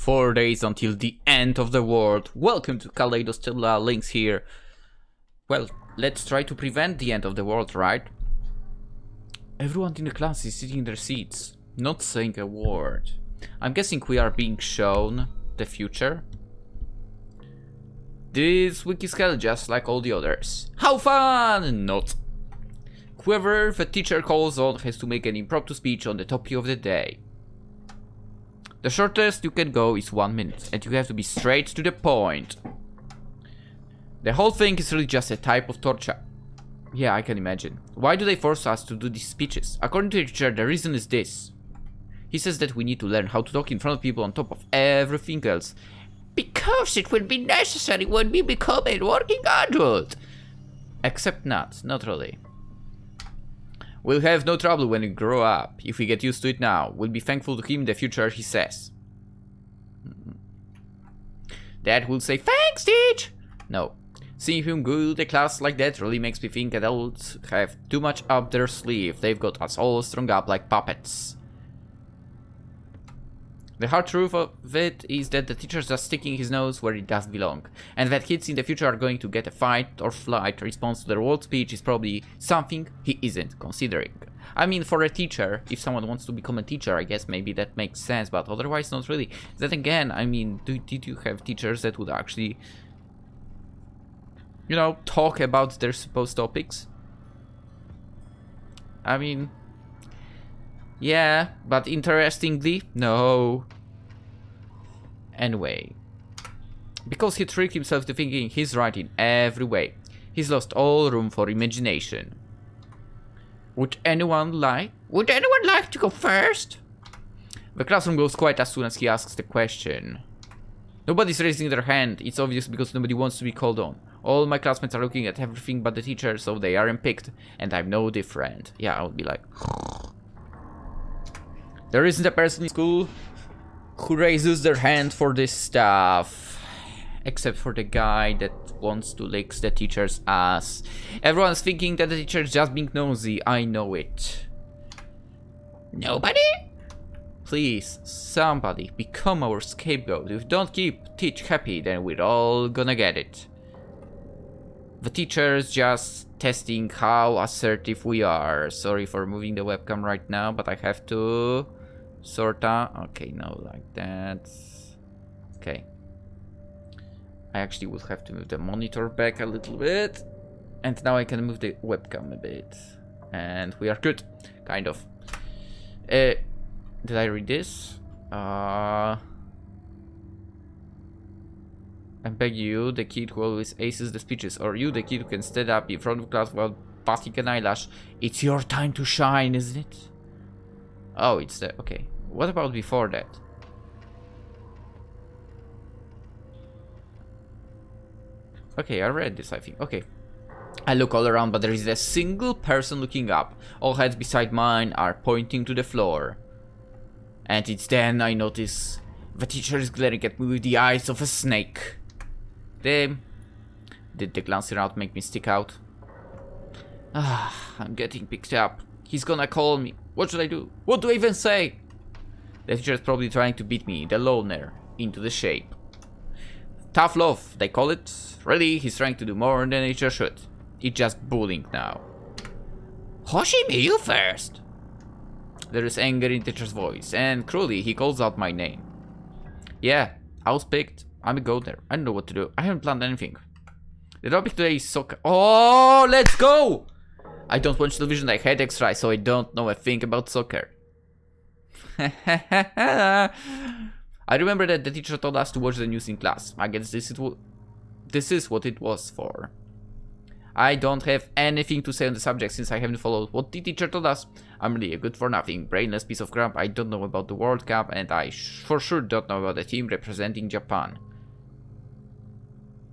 4 days until the end of the world. Welcome to KALEIDO STELLA, Lynx here. Well, let's try to prevent the end of the world, right? Everyone in the class is sitting in their seats, not saying a word. I'm guessing we are being shown the future. This week is hell just like all the others. How fun! Not. Whoever the teacher calls on has to make an impromptu speech on the topic of the day. The shortest you can go is 1 minute, and you have to be straight to the point. The whole thing is really just a type of torture. Yeah, I can imagine. Why do they force us to do these speeches? According to the teacher, the reason is this. He says that we need to learn how to talk in front of people on top of everything else. Because it will be necessary when we become a working adult. Except not really. We'll have no trouble when we grow up. If we get used to it now, we'll be thankful to him in the future, he says. Dad will say, thanks, Teach! No. Seeing him go to class like that really makes me think adults have too much up their sleeve. They've got us all strung up like puppets. The hard truth of it is that the teacher's just sticking his nose where it does belong, and that kids in the future are going to get a fight or flight response to their world speech is probably something he isn't considering. I mean, for a teacher, if someone wants to become a teacher, I guess maybe that makes sense, but otherwise not really. Then again, I mean, did you have teachers that would actually, you know, talk about their supposed topics? I mean, yeah, but interestingly, no. Anyway, because he tricked himself to thinking he's right in every way, he's lost all room for imagination. Would anyone like to go first? The classroom goes quiet as soon as he asks the question. Nobody's raising their hand. It's obvious because nobody wants to be called on. All my classmates are looking at everything but the teacher, so they aren't picked, and I'm no different. Yeah, I would be like... There isn't a person in school who raises their hand for this stuff. Except for the guy that wants to lick the teacher's ass. Everyone's thinking that the teacher's just being nosy. I know it. Nobody? Please, somebody, become our scapegoat. If we don't keep Teach happy, then we're all gonna get it. The teacher's just testing how assertive we are. Sorry for moving the webcam right now, but I have to. Sorta. Okay, no, like that. Okay. I actually will have to move the monitor back a little bit. And now I can move the webcam a bit. And we are good. Kind of. Did I read this? I beg you, the kid who always aces the speeches, or you, the kid who can stand up in front of class while batting an eyelash. It's your time to shine, isn't it? Oh, it's the... okay. What about before that? Okay, I read this, I think. Okay. I look all around, but there is a single person looking up. All heads beside mine are pointing to the floor. And it's then I notice the teacher is glaring at me with the eyes of a snake. Damn. Did the glance around make me stick out? Ah, I'm getting picked up. He's gonna call me. What should I do? What do I even say? The teacher is probably trying to beat me, the loner, into the shape. Tough love, they call it. Really, he's trying to do more than a teacher should. It's just bullying now. Hoshimi, you first! There is anger in the teacher's voice, and cruelly, he calls out my name. Yeah, I was picked. I'm a go there. I don't know what to do. I haven't planned anything. The topic today is soccer. Oh, let's go! I don't watch television, I had extra, so I don't know a thing about soccer. I remember that the teacher told us to watch the news in class. I guess this is what it was for. I don't have anything to say on the subject since I haven't followed what the teacher told us. I'm really a good for nothing, brainless piece of crap. I don't know about the World Cup, and I for sure don't know about the team representing Japan.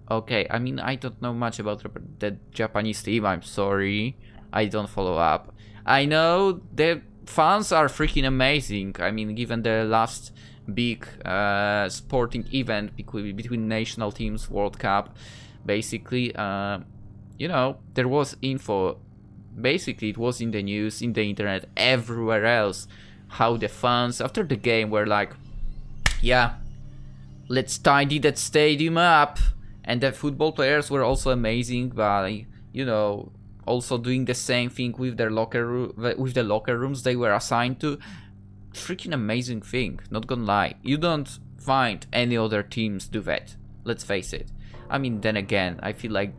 Okay, I mean, I don't know much about the Japanese team, I'm sorry. I don't follow up. I know the fans are freaking amazing. I mean, given the last big sporting event between national teams, World Cup, basically, you know, there was info. Basically, it was in the news, in the internet, everywhere else, how the fans after the game were like, yeah, Let's tidy that stadium up. And the football players were also amazing by, you know, also doing the same thing with their with the locker rooms they were assigned to. Freaking amazing thing, not gonna lie. You don't find any other teams do that. Let's face it. I mean, then again, I feel like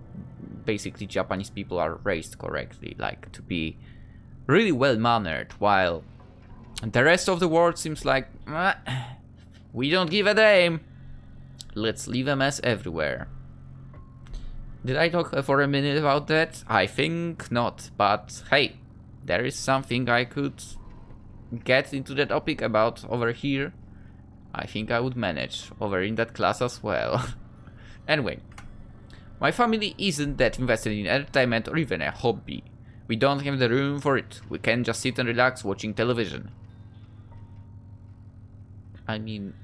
basically Japanese people are raised correctly, like to be really well mannered, while the rest of the world seems like we don't give a damn. Let's leave a mess everywhere. Did I talk for a minute about that? I think not, but hey, there is something I could get into the topic about over here. I think I would manage over in that class as well. Anyway, my family isn't that invested in entertainment or even a hobby. We don't have the room for it. We can't just sit and relax watching television. I mean,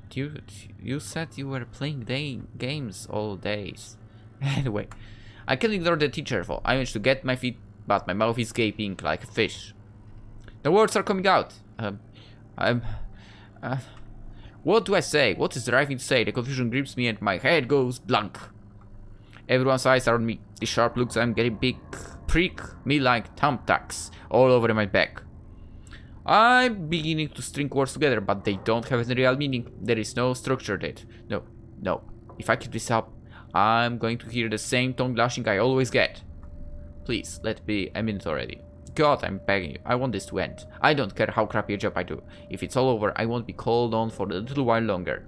dude, you said you were playing games all days. Anyway, I can ignore the teacher for I managed to get my feet, but my mouth is gaping like a fish. The words are coming out. What do I say? What is the right thing to say? The confusion grips me and my head goes blank. Everyone's eyes are on me. The sharp looks I'm getting prick me like thumbtacks all over my back. I'm beginning to string words together, but they don't have any real meaning. There is no structure to it. No. If I keep this up, I'm going to hear the same tongue lashing I always get. Please, let be a minute already. God, I'm begging you. I want this to end. I don't care how crappy a job I do. If it's all over, I won't be called on for a little while longer.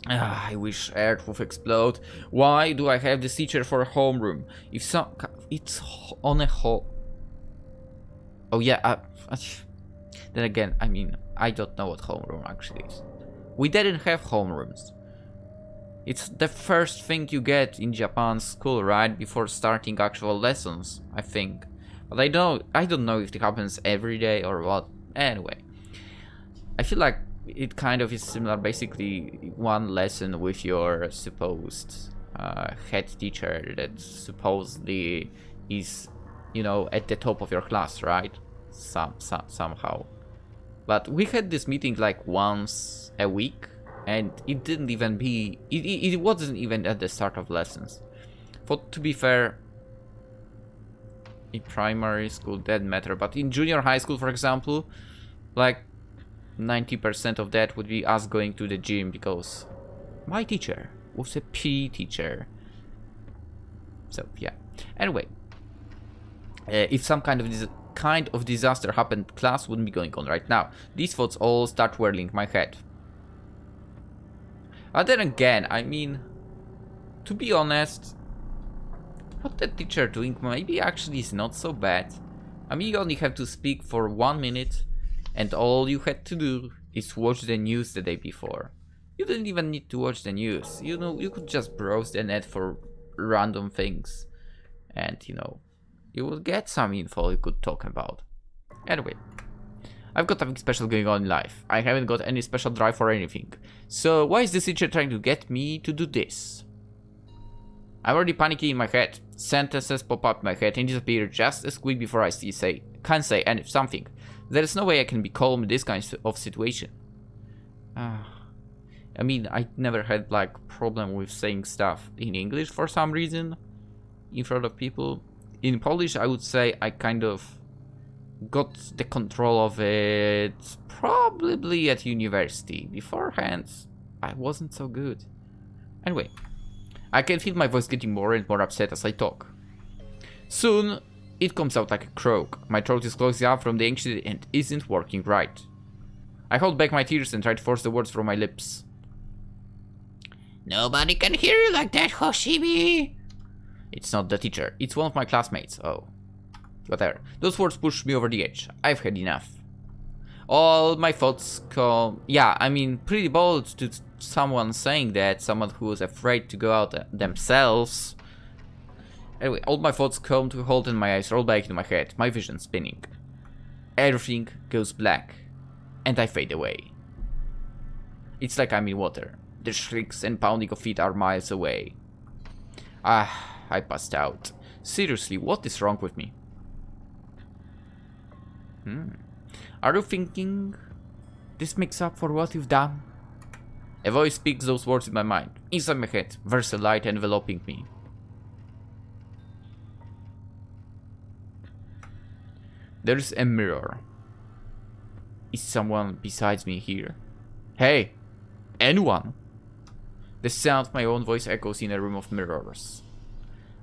I wish Earth would explode. Why do I have this teacher for a homeroom? If some... It's on a home... Oh yeah, then again, I mean, I don't know what homeroom actually is. We didn't have homerooms. It's the first thing you get in Japan's school, right? Before starting actual lessons, I think. But I don't know if it happens every day or what. Anyway, I feel like it kind of is similar. Basically, one lesson with your supposed head teacher that supposedly is, you know, at the top of your class, right? Somehow. But we had this meeting like once a week. And it didn't even be... It wasn't even at the start of lessons. For to be fair, in primary school that matter, but in junior high school, for example, like 90% of that would be us going to the gym because my teacher was a PE teacher. So yeah. Anyway, if some kind of disaster happened, class wouldn't be going on right now. These thoughts all start whirling my head. But then again, I mean, to be honest, what the teacher doing maybe actually is not so bad. I mean, you only have to speak for 1 minute, and all you had to do is watch the news the day before. You didn't even need to watch the news. You know, you could just browse the net for random things, and you know, you would get some info you could talk about. Anyway. I've got nothing special going on in life. I haven't got any special drive for anything. So why is this teacher trying to get me to do this? I'm already panicking in my head. Sentences pop up in my head and disappear just as quick before I can say something. There is no way I can be calm in this kind of situation. I mean, I never had like problem with saying stuff in English for some reason in front of people. In Polish, I would say I kind of got the control of it probably at university. Beforehand, I wasn't so good. Anyway, I can feel my voice getting more and more upset as I talk. Soon, it comes out like a croak. My throat is closing up from the anxiety and isn't working right. I hold back my tears and try to force the words from my lips. Nobody can hear you like that, Hoshimi! It's not the teacher, it's one of my classmates. Oh. Whatever. Those words push me over the edge. I've had enough. All my thoughts come... Yeah, I mean, pretty bold to someone saying that. Someone who was afraid to go out themselves. Anyway, all my thoughts come to a halt and my eyes roll back into my head. My vision spinning. Everything goes black. And I fade away. It's like I'm in water. The shrieks and pounding of feet are miles away. I passed out. Seriously, what is wrong with me? Are you thinking this makes up for what you've done? A voice speaks those words in my mind. Inside my head, there's a light enveloping me. There's a mirror. Is someone besides me here? Hey! Anyone? The sound of my own voice echoes in a room of mirrors.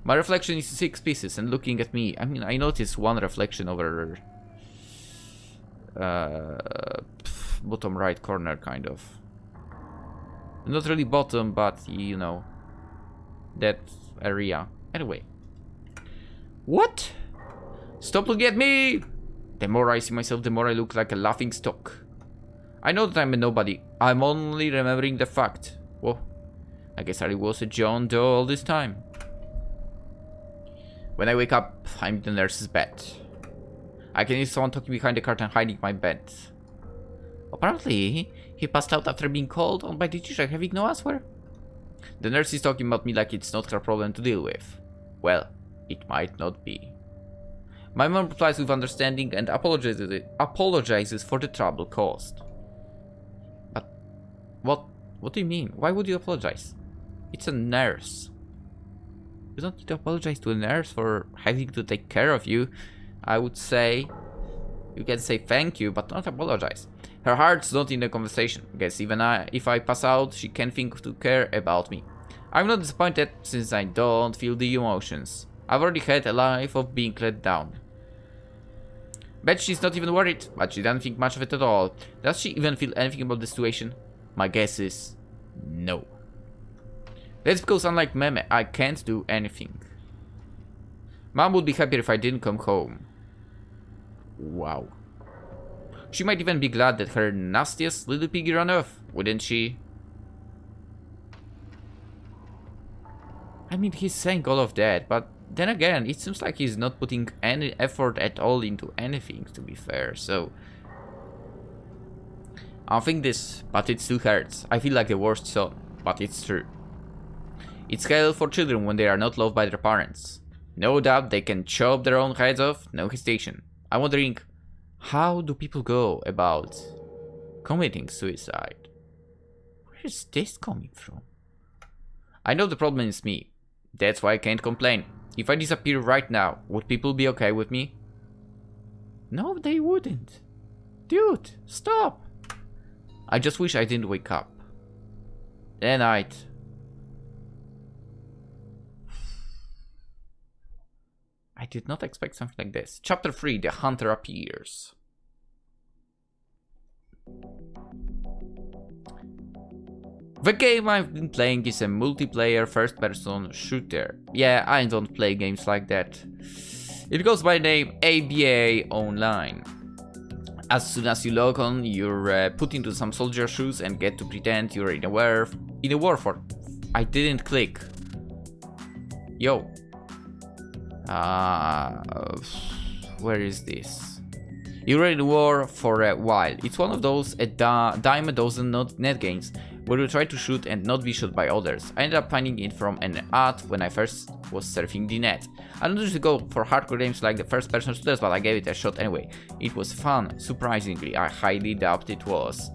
My reflection is 6 pieces and looking at me. I mean, I noticed one reflection over... bottom right corner, kind of. Not really bottom, but, you know, that area. Anyway. What? Stop looking at me! The more I see myself, the more I look like a laughing stock. I know that I'm a nobody. I'm only remembering the fact. Whoa. I guess I was a John Doe all this time. When I wake up, I'm in the nurse's bed. I can hear someone talking behind the curtain hiding my bed. Apparently, he passed out after being called on by the teacher having no answer. The nurse is talking about me like it's not her problem to deal with. Well, it might not be. My mom replies with understanding and apologizes for the trouble caused. But what do you mean? Why would you apologize? It's a nurse. You don't need to apologize to a nurse for having to take care of you. I would say you can say thank you, but not apologize. Her heart's not in the conversation. I guess even if I pass out, she can think to care about me. I'm not disappointed since I don't feel the emotions. I've already had a life of being let down. Bet she's not even worried, but she doesn't think much of it at all. Does she even feel anything about the situation? My guess is no. That's because unlike Meme, I can't do anything. Mom would be happier if I didn't come home. Wow. She might even be glad that her nastiest little piggy ran off, wouldn't she? I mean, he's saying all of that, but then again, it seems like he's not putting any effort at all into anything, to be fair, so... I think this, but it still hurts. I feel like the worst son, but it's true. It's hell for children when they are not loved by their parents. No doubt they can chop their own heads off, no hesitation. I'm wondering, how do people go about committing suicide? Where is this coming from? I know the problem is me. That's why I can't complain. If I disappear right now, would people be okay with me? No, they wouldn't. Dude, stop. I just wish I didn't wake up. Then I'd... I did not expect something like this. Chapter 3, The Hunter Appears. The game I've been playing is a multiplayer first-person shooter. Yeah, I don't play games like that. It goes by the name ABA Online. As soon as you log on, you're put into some soldier shoes and get to pretend you're in a war for... I didn't click. Yo. Where is this? You're in a war for a while. It's one of those dime a dozen net games where you try to shoot and not be shot by others. I ended up finding it from an ad when I first was surfing the net. I don't usually go for hardcore games like the first person shooters, but I gave it a shot anyway. It was fun, surprisingly. I highly doubt it was.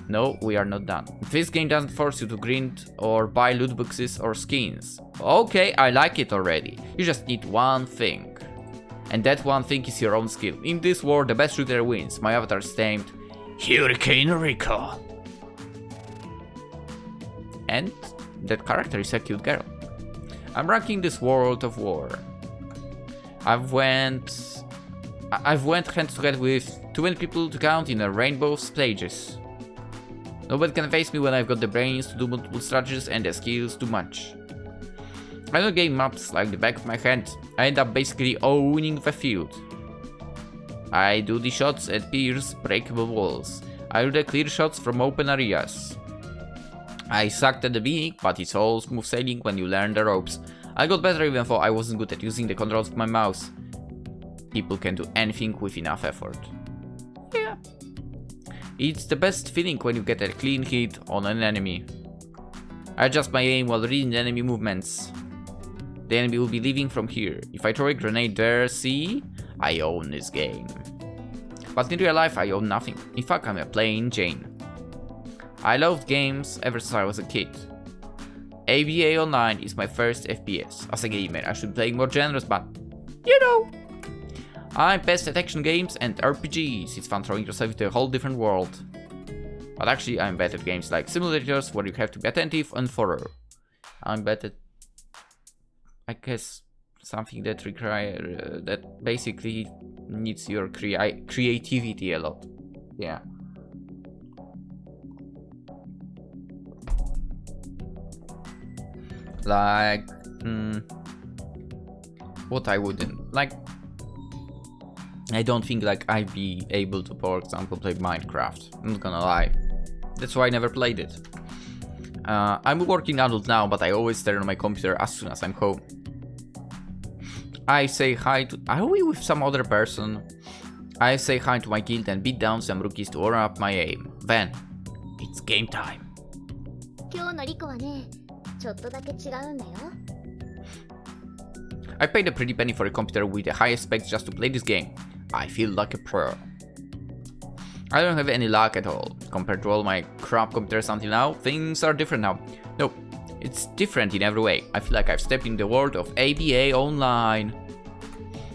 No, we are not done. This game doesn't force you to grind or buy loot boxes or skins. Okay, I like it already. You just need one thing. And that one thing is your own skill. In this war, the best shooter wins. My avatar is named Hurricane Rico. And that character is a cute girl. I'm ranking this World of War. I've went hand to hand with too many people to count in a rainbow of stages. Nobody can face me when I've got the brains to do multiple strategies and the skills to match. I know game maps like the back of my hand. I end up basically owning the field. I do the shots and pierce breakable walls. I do the clear shots from open areas. I sucked at the beginning, but it's all smooth sailing when you learn the ropes. I got better even though I wasn't good at using the controls of my mouse. People can do anything with enough effort. Yeah. It's the best feeling when you get a clean hit on an enemy. I adjust my aim while reading the enemy movements. The enemy will be leaving from here. If I throw a grenade there, see? I own this game. But in real life I own nothing. In fact, I'm a plain Jane. I loved games ever since I was a kid. ABA Online is my first FPS. As a gamer, I should be playing more genres, but you know. I'm best at action games and RPGs. It's fun throwing yourself into a whole different world. But actually, I'm better at games like simulators where you have to be attentive and thorough. I'm better at, I guess, something that require that basically needs your creativity a lot. Yeah. Like, what I wouldn't like. I don't think like I'd be able to, for example, play Minecraft. I'm not gonna lie. That's why I never played it. I'm a working adult now, but I always stare on my computer as soon as I'm home. I say hi to... Are we with some other person? I say hi to my guild and beat down some rookies to warm up my aim. Then, it's game time. I paid a pretty penny for a computer with the highest specs just to play this game. I feel like a pro. I don't have any luck at all. Compared to all my crap computers until now, things are different now. No, it's different in every way. I feel like I've stepped in the world of ABA Online.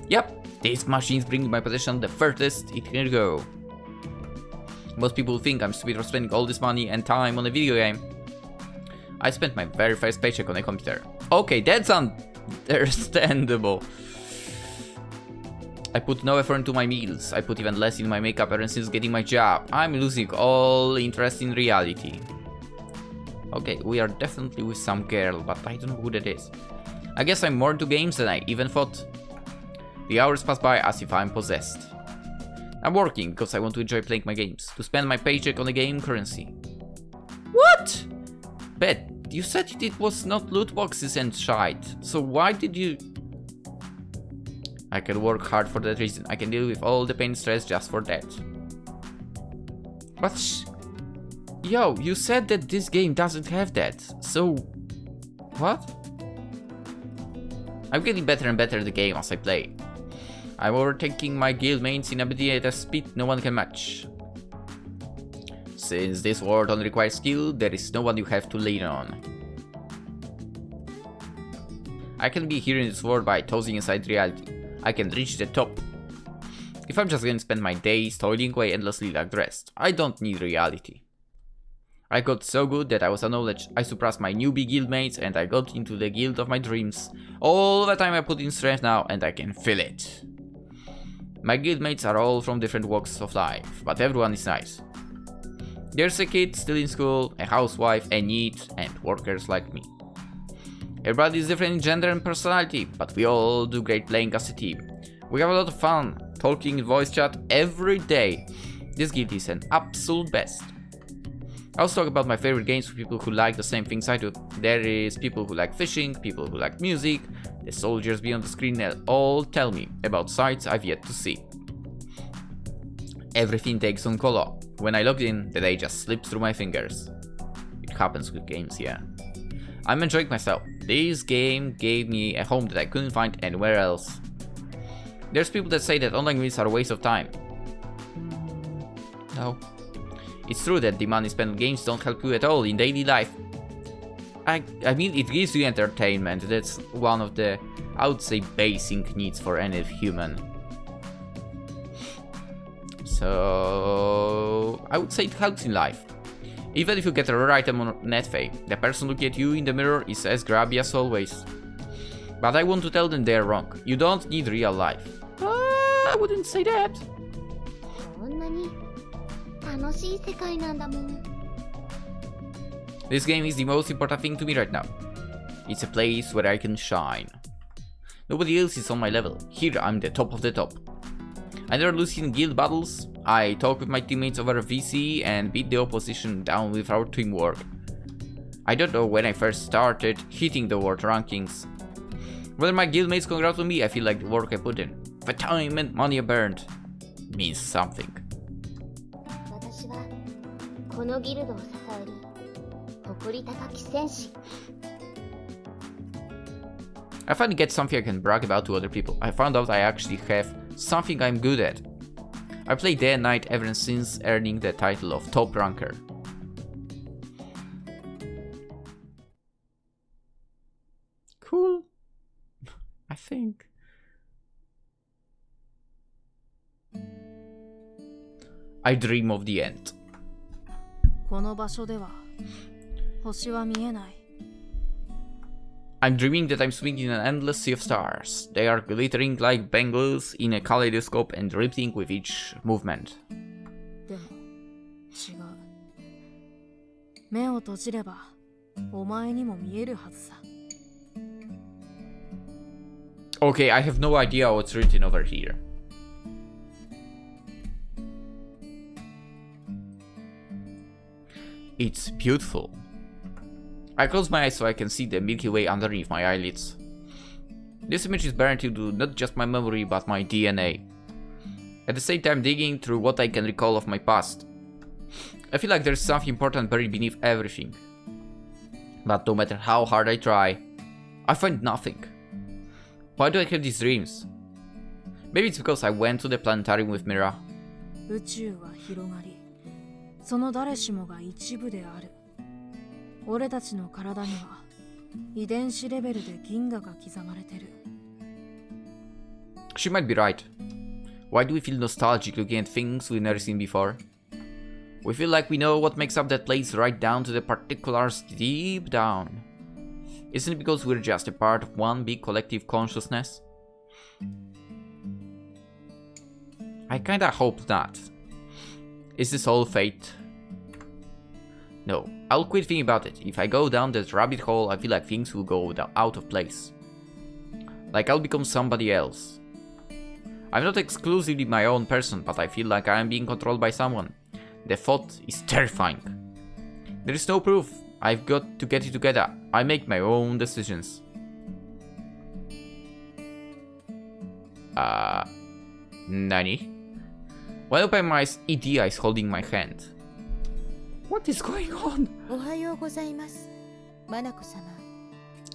Yep, this machine's bringing my possession the furthest it can go. Most people think I'm stupid for spending all this money and time on a video game. I spent my very first paycheck on a computer. Okay, that's understandable. I put no effort into my meals. I put even less in my makeup ever since getting my job. I'm losing all interest in reality. Okay, we are definitely with some girl, but I don't know who that is. I guess I'm more into games than I even thought. The hours pass by as if I'm possessed. I'm working because I want to enjoy playing my games, to spend my paycheck on a game currency. What? Bet, you said it was not loot boxes and shite, so why did you... I can work hard for that reason. I can deal with all the pain and stress just for that. But yo, you said that this game doesn't have that, so... What? I'm getting better and better at the game as I play. I'm overtaking my guildmates in ability at a speed no one can match. Since this world only requires skill, there is no one you have to lean on. I can be here in this world by tossing inside reality. I can reach the top. If I'm just gonna spend my days toiling away endlessly like the rest, I don't need reality. I got so good that I was acknowledged. I surpassed my newbie guildmates and I got into the guild of my dreams. All the time I put in strength now and I can feel it. My guildmates are all from different walks of life, but everyone is nice. There's a kid still in school, a housewife, a NEET, and workers like me. Everybody is different in gender and personality, but we all do great playing as a team. We have a lot of fun, talking in voice chat every day. This guild is an absolute best. I also talk about my favorite games with people who like the same things I do. There is people who like fishing, people who like music, the soldiers beyond the screen all tell me about sites I've yet to see. Everything takes on color. When I log in, the day just slips through my fingers. It happens with games, yeah. I'm enjoying myself. This game gave me a home that I couldn't find anywhere else. There's people that say that online games are a waste of time. No. It's true that the money spent on games don't help you at all in daily life. I mean, it gives you entertainment. That's one of the, I would say, basic needs for any human. So I would say it helps in life. Even if you get a rare item on Netflix, the person looking at you in the mirror is as grabby as always. But I want to tell them they're wrong. You don't need real life. I wouldn't say that. This game is the most important thing to me right now. It's a place where I can shine. Nobody else is on my level. Here I'm the top of the top. I never lose in guild battles. I talk with my teammates over VC and beat the opposition down with our teamwork. I don't know when I first started hitting the world rankings. Whether my guildmates congratulate me, I feel like the work I put in, the time and money I burned, means something. I finally get something I can brag about to other people. I found out I actually have something I'm good at. I play day and night ever since earning the title of top ranker. I think. I dream of the end. この場所では星は見えない。 I'm dreaming that I'm swimming in an endless sea of stars. They are glittering like bangles in a kaleidoscope and drifting with each movement. でも違う。目を閉じればお前にも見えるはずさ。 Okay, I have no idea what's written over here. It's beautiful. I close my eyes so I can see the Milky Way underneath my eyelids. This image is buried into not just my memory but my DNA. At the same time digging through what I can recall of my past. I feel like there's something important buried beneath everything. But no matter how hard I try, I find nothing. Why do I have these dreams? Maybe it's because I went to the planetarium with Mira. 宇宙は広がり、その誰しもが一部である。俺たちの体には遺伝子レベルで銀河が刻まれてる。 She might be right. Why do we feel nostalgic looking at things we've never seen before? We feel like we know what makes up that place right down to the particulars deep down. Isn't it because we're just a part of one big collective consciousness? I kinda hope not. Is this all fate? No, I'll quit thinking about it. If I go down that rabbit hole, I feel like things will go out of place. Like I'll become somebody else. I'm not exclusively my own person, but I feel like I am being controlled by someone. The thought is terrifying. There is no proof. I've got to get it together. I make my own decisions. Nani? When I open my eyes, Idia is holding my hand. What is going on? おはようございます、マナコ様。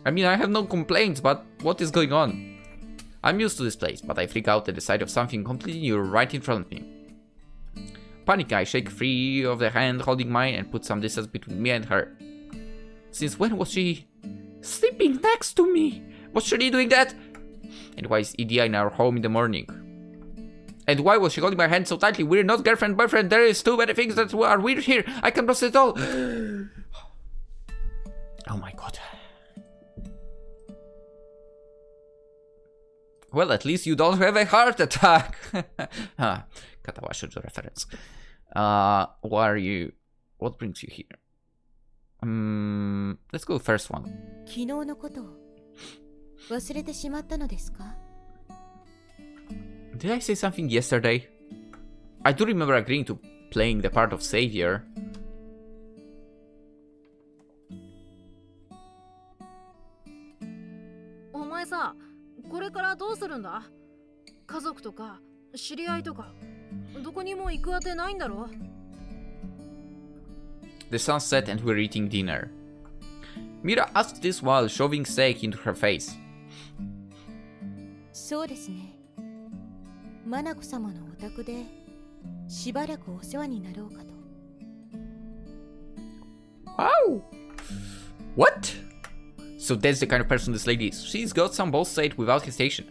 I mean, I have no complaints, but what is going on? I'm used to this place, but I freak out at the sight of something completely new right in front of me. Panic, I shake free of the hand holding mine and put some distance between me and her. Since when was she sleeping next to me? Was she really doing that? And why is Idia in our home in the morning? And why was she holding my hand so tightly? We're not girlfriend, boyfriend. There is too many things that are weird here. I can't process it all. Oh my god. Well, at least you don't have a heart attack. Katawashojo reference. What are you? What brings you here? Let's go first one. 昨日のことを忘れてしまったのですか？ Did I say something yesterday? I do remember agreeing to playing the part of Savior. お前さ、これからどうするんだ？家族とか知り合いとかどこにも行くあてないんだろ？ The sun set and we're eating dinner. Mira asked this while shoving steak into her face. そうですね。マナコ様のお宅でしばらくお世話になろうかと。Wow! What? So that's the kind of person this lady is. She's got some balls to say it without hesitation.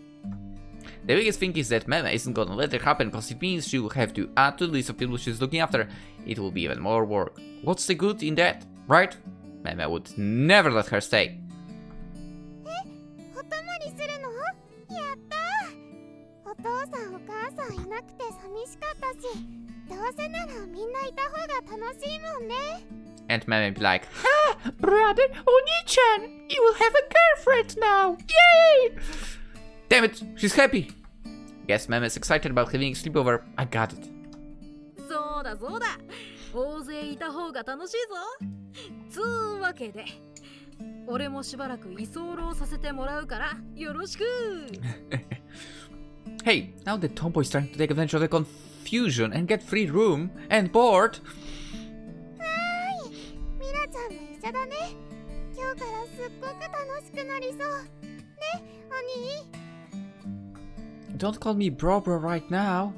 The biggest thing is that Meme isn't gonna let it happen because it means she'll have to add to the list of people she's looking after. It will be even more work. What's the good in that, right? Meme would never let her stay. お泊まりするの？やったー。お父さんお母さんいなくて寂しかったし、どうせならみんないた方が楽しいもんね。And Meme be like, Ha! Brother, Oni-chan! You will have a girlfriend now! Yay! Damn it, she's happy! Guess Meme is excited about having a sleepover. I got it. そうだそうだ。大勢いた方が楽しいぞ。つうわけで、俺もしばらく居候させてもらうからよろしく。Hey, now that Tomboy is trying to take advantage of the confusion and get free room and board. ミラちゃんも一緒だね。今日からすっごく楽しくなりそう。ね、お兄。 Don't call me bro right now.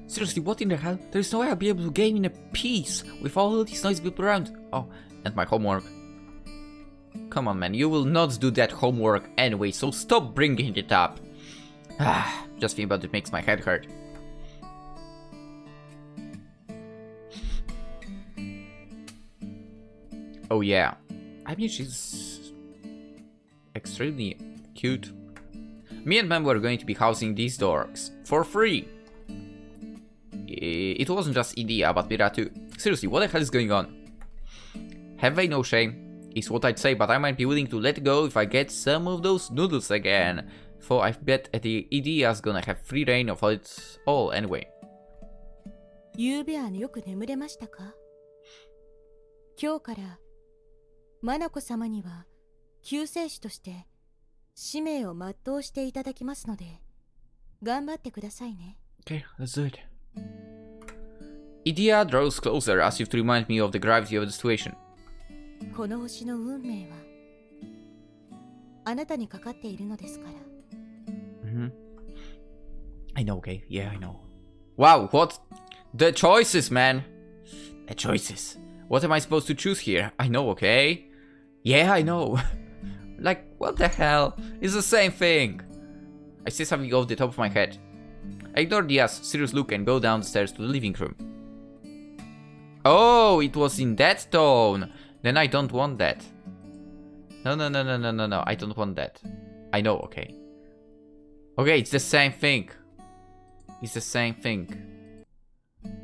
Seriously, what in the hell? There's no way I'll be able to game in a peace with all these noisy people around. Oh, and my homework. come on, man. You will not do that homework anyway, so stop bringing it up. Just thinking about it makes my head hurt. Oh yeah. I mean, she's extremely cute. Me and Mem were going to be housing these dorks for free. It wasn't just Idea, but Mira too. Seriously, what the hell is going on? Have they no shame? Is what I'd say, but I might be willing to let go if I get some of those noodles again. For I bet the Idea's gonna have free reign of it all anyway. ゆうべはよく眠れましたか？今日からマナコ様には救世主として使命を全うしていただきますので頑張ってくださいね。 Okay, let's do it. Idea draws closer as if to remind me of the gravity of the situation. この星の運命はあなたにかかっているのですから。I know, okay? Yeah, I know. Wow, what? The choices, man! The choices. What am I supposed to choose here? I know, okay? Yeah, I know. Like, what the hell? It's the same thing. I say something off the top of my head. I ignore the serious look and go down the stairs to the living room. Oh, it was in that tone. Then I don't want that. No, I don't want that. I know, okay. Okay, it's the same thing. It's the same thing.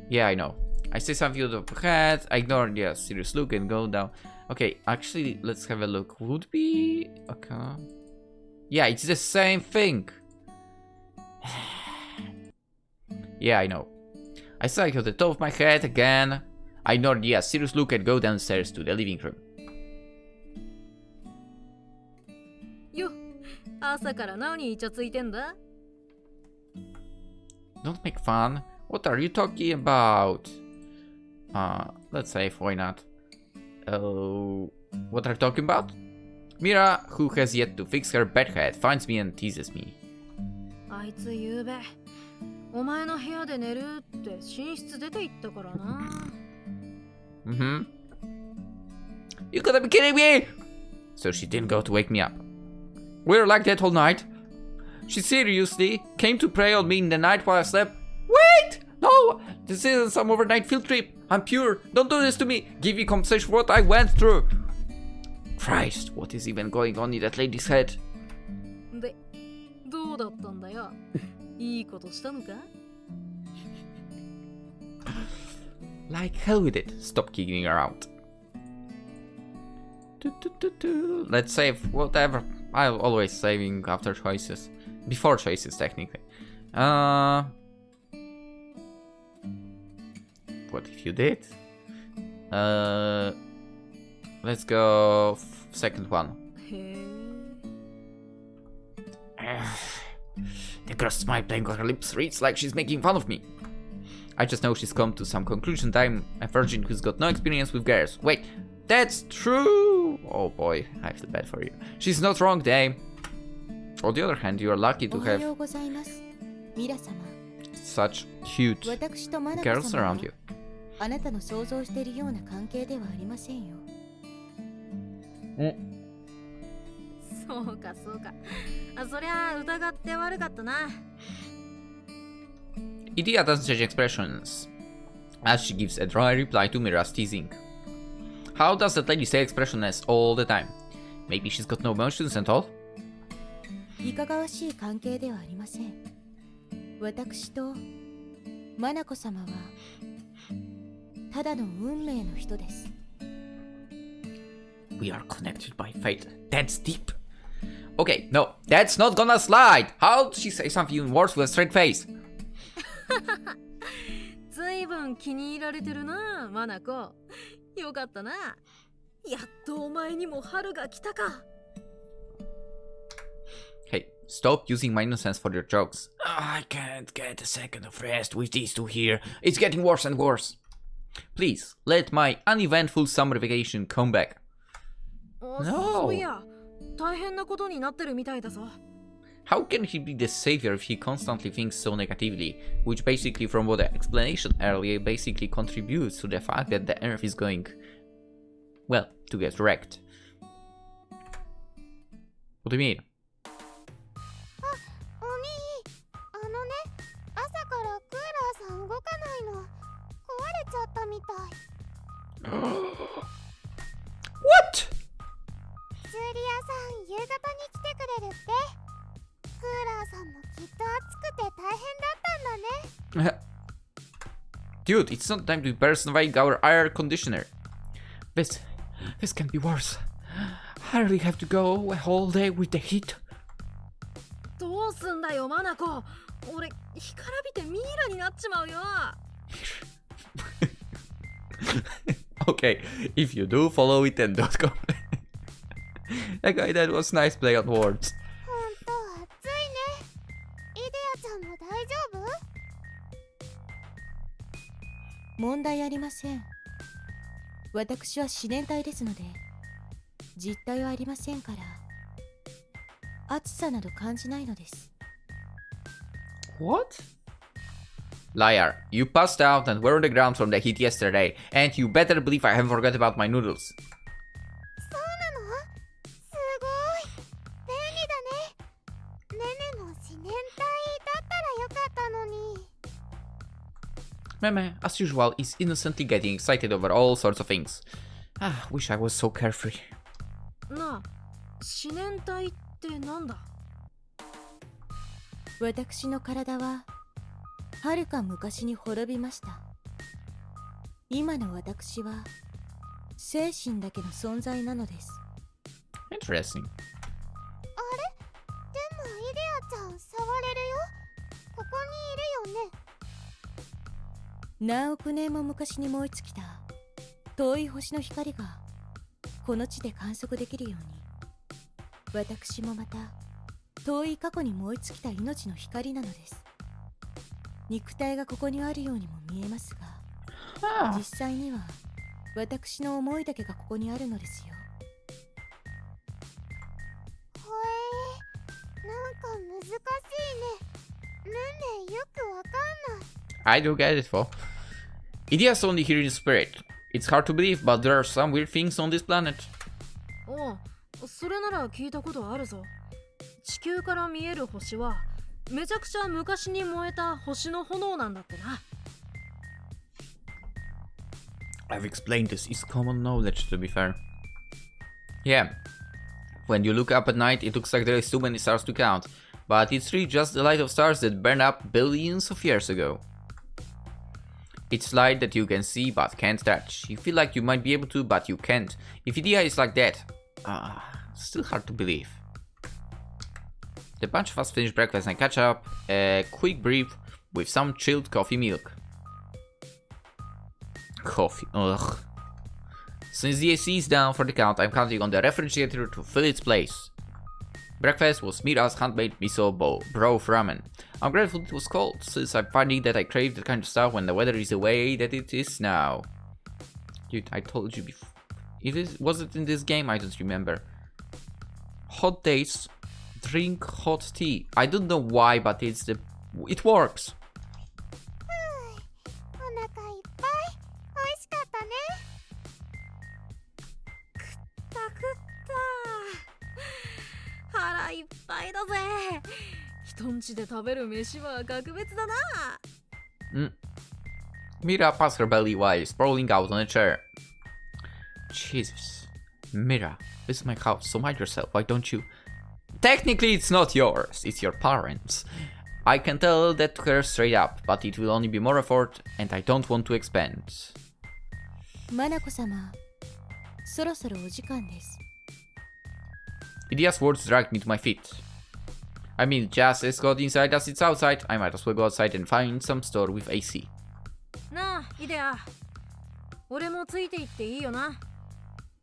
Yeah, I know. I say something out of my head, I ignore the serious look and go down. Okay, actually, let's have a look. Would be... Okay. Yeah, it's the same thing. Yeah, I know. I say it at the top of my head again. I ignore the serious look and go downstairs to the living room. よ、朝から何イチャついてんだ? Don't make fun. What are you talking about? Let's save, why not? What are you talking about? Mira, who has yet to fix her bedhead, finds me and teases me. あいつゆうべ、お前の部屋で寝るって寝室出て行ったからな。You gotta be kidding me! So she didn't go to wake me up. We were like that all night. She seriously came to pray on me in the night while I slept. Wait! No! This isn't some overnight field trip. I'm pure. Don't do this to me. Give me compensation for what I went through. Christ, what is even going on in that lady's head? で、どうだったんだよ。いいことしたのか? Like hell with it. Stop kicking her out. Let's save whatever. I'm always saving after choices. Before choices, technically. What if you did? Let's go second one. へえ。 The girl's smile playing on her lips reads like she's making fun of me. I just know she's come to some conclusion that I'm a virgin who's got no experience with girls. Wait, that's true! Oh boy, I feel bad for you. She's not wrong, Dame. On the other hand, you are lucky to have おはようございます。ミラ様。 such cute 私とマナコ girls 様は around you. あなたの想像しているような関係ではありませんよ。そうかそうか。あ、そりゃ疑って悪かったな。Idea doesn't change expressions, as she gives a dry reply to Mira's teasing. How does that lady stay expressionless all the time? Maybe she's got no emotions at all? いかがわしい関係ではありません。私とマナコ様はただの運命の人です。We are connected by fate. That's deep. Okay, no, that's not gonna slide. How did she say something worse with a straight face? ずいぶん気に入られてるな、マナコ。よかったな。やっとお前にも春が来たか。Hey, stop using my innocence for your jokes. I can't get a second of rest with these two here. It's getting worse and worse. Please, let my uneventful summer vacation come back. No. そういや、大変なことになってるみたいだぞ。How can he be the savior if he constantly thinks so negatively? Which basically, from what the explanation earlier, basically contributes to the fact that the Earth is going, well, to get wrecked. What do you mean? お兄、あのね、朝からクーラーさん動かないの。壊れちゃったみたい。What? 修理屋さん、夕方に来てくれるって。クーラーさんもきっと暑くて大変だったんだね。Dude, it's not time to personify our air conditioner. This can be worse. I really have to go a whole day with the heat. どうすんだよマナコ。俺干からびてミイラになっちまうよ。Okay, if you do follow it, then don't complain. Okay, that was nice play on words. ほんと暑いね。イデアちゃんも大丈夫？問題ありません。私は自然体ですので実体はありませんから暑さなど感じないのです。 What? Liar, you passed out and were on the ground from the heat yesterday, and you better believe I haven't forgot about my noodles. そうなの？すごい便利だね。ねねも自然体だったらよかったのに。Meme, as usual, is innocently getting excited over all sorts of things. Ah, wish I was so carefree. なあ、思念体ってなんだ？私の体ははるか昔に滅びました。今の私は精神だけの存在なのです。 Interesting. あれ？でもイデアちゃん触れるよ。ここにいるよね。何億年も昔に燃え尽きた遠い星の光がこの地で観測できるように私もまた遠い過去に燃え尽きた命の光なのです。肉体がここにあるようにも見えますが、実際には私の思いだけがここにあるのですよ。ほえー、なんか難しいね。ねねよくわかんない。I do get it, though. Idea's only here in spirit. It's hard to believe, but there are some weird things on this planet. おう、それなら聞いたことあるぞ。地球から見える星はめちゃくちゃ昔に燃えた星の炎なんだってな。I've explained this. It's common knowledge, to be fair. Yeah. When you look up at night, it looks like there is too many stars to count. But it's really just the light of stars that burned up billions of years ago. It's light that you can see but can't touch. You feel like you might be able to, but you can't. If Idea is like that, still hard to believe. The bunch of us finish breakfast and catch up. A quick brief with some chilled coffee milk. Coffee, ugh. Since the AC is down for the count, I'm counting on the refrigerator to fill its place. Breakfast was Mira's handmade miso broth ramen. I'm grateful it was cold, since I'm finding that I crave that kind of stuff when the weather is the way that it is now. Dude, I told you before. Was it in this game? I don't remember. Hot days, drink hot tea. I don't know why, but it works. お腹いっぱい。美味しかったね。食った食った。腹いっぱいだぜ。人んちで食べる飯は格別だな。Mira passed her belly while sprawling out on a chair. Jesus. Mira, this is my house, so mind yourself, why don't you? Technically it's not yours, it's your parents. I can tell that to her straight up, but it will only be more effort, and I don't want to expend. マナコ様、そろそろお時間です。Idea's words dragged me to my feet. I mean, just as cold inside as it's outside, I might as well go outside and find some store with AC. なあ、イデア。俺もついていっていいよな。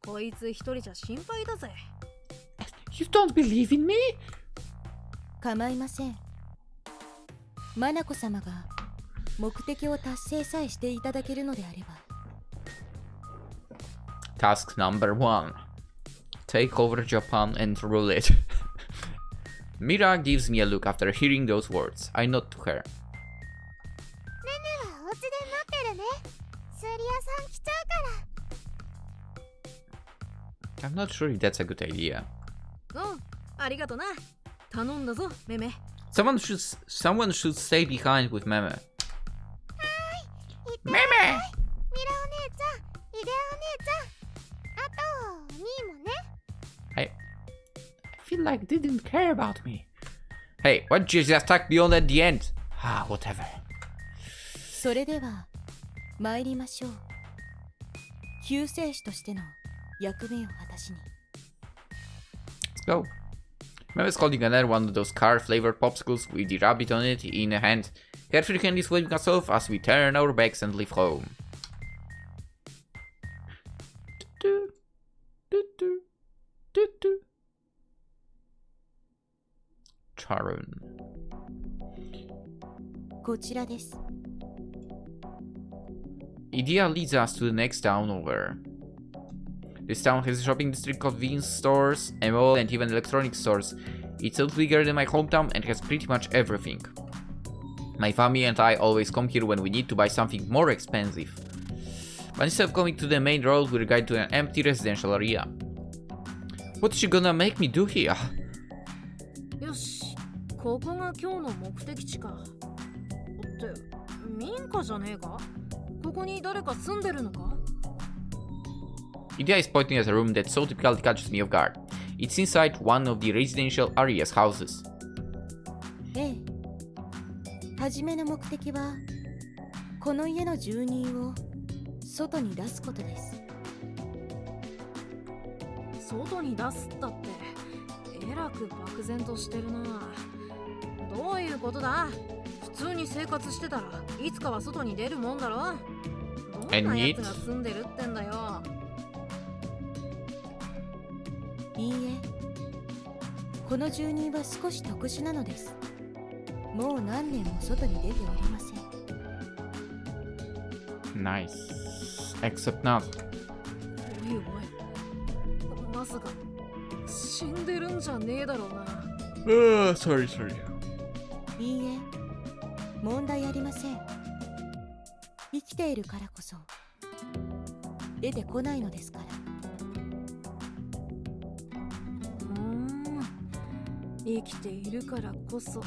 こいつ一人じゃ心配だぜ。You don't believe in me? 構いません。マナコ様が目的を達成さえしていただけるのであれば。Task number 1. Take over Japan and rule it. Mira gives me a look after hearing those words. I nod to her. ねねはお家で待ってるね。修理屋さん来ちゃうから。I'm not sure if that's a good idea. うん、ありがとな。頼んだぞ、メメ。Someone should stay behind with Meme. いってらっしゃい。ミラお姉ちゃん、イデアお姉ちゃん、あとミーもね。I feel like they didn't care about me. Hey, why don't you just attack beyond at the end? Ah, whatever. それでは参りましょう。救世主としての役目を果たしに。 Let's go. Meme's holding another one of those car-flavored popsicles with the rabbit on it in a hand. Carefree candies waving us off as we turn our backs and leave home. Charon. こちらです。 Idea leads us to the next town over. This town has a shopping district, convenience stores, a mall, and even electronics stores. It's a little bigger than my hometown and has pretty much everything. My family and I always come here when we need to buy something more expensive. But instead of going to the main road, we're guided to an empty residential area. What's she gonna make me do here? よし、ここが今日の目的地か。って民家じゃねえか？ここに誰か住んでるのか？ Idea is pointing at a room that so typically catches me off guard. It's inside one of the residential area's houses. ええ。はじめの目的はこの家の住人を外に出すことです。外に出すったってえらく漠然としてるな。どういうことだ？普通に生活してたらいつかは外に出るもんだろ。どんなやつが住んでるってんだよ。いいえ、この住人は少し特殊なのです。もう何年も外に出ておりません。Nice. Except not. おいおい、まさか死んでるんじゃねえだろうな。Sorry. いいえ、問題ありません。生きているからこそ出てこないのですから。生きているからこそ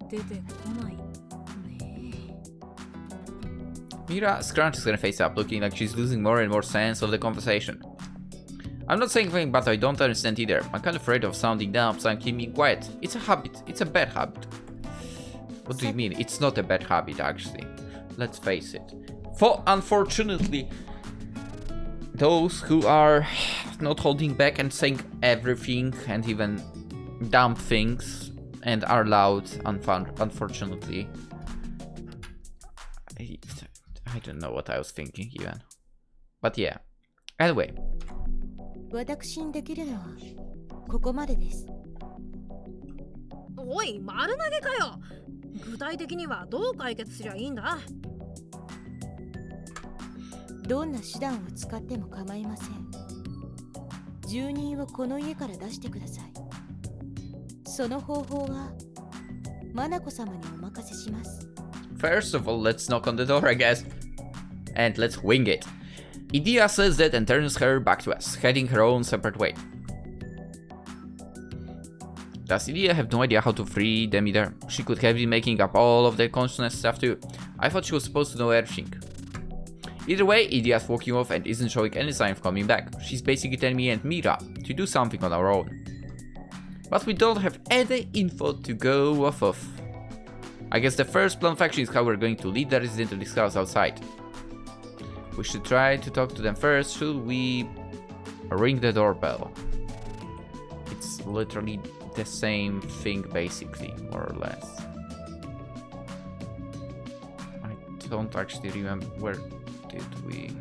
出てこないね。 Mira scrunches her face up, looking like she's losing more and more sense of the conversation. I'm not saying anything, but I don't understand either. I'm kind of afraid of sounding dumb, so I'm keeping quiet. It's a habit. It's a bad habit. What do you mean? It's not a bad habit, actually. Let's face it. For unfortunately, those who are not holding back and saying everything and even dumb things and are loud, unfortunately. I don't know what I was thinking even. But yeah. Anyway. 私にできるのはここまでです。おい、丸投げかよ。具体的にはどう解決すりゃいいんだ？どんな手段を使っても構いません。住人をこの家から出してください。その方法はマナコ様にお任せします。 First of all, let's knock on the door, I guess. And let's wing it. Idea says that and turns her back to us, heading her own separate way. Does Idea have no idea how to free them either? She could have been making up all of the consciousness stuff too. I thought she was supposed to know everything. Either way, Idea's walking off and isn't showing any sign of coming back. She's basically telling me and Mira to do something on our own. But we don't have any info to go off of. I guess the first plan of action is how we're going to lead the resident to this house outside. We should try to talk to them first. Should we ring the doorbell? It's literally the same thing basically, more or less. I don't actually remember where did we...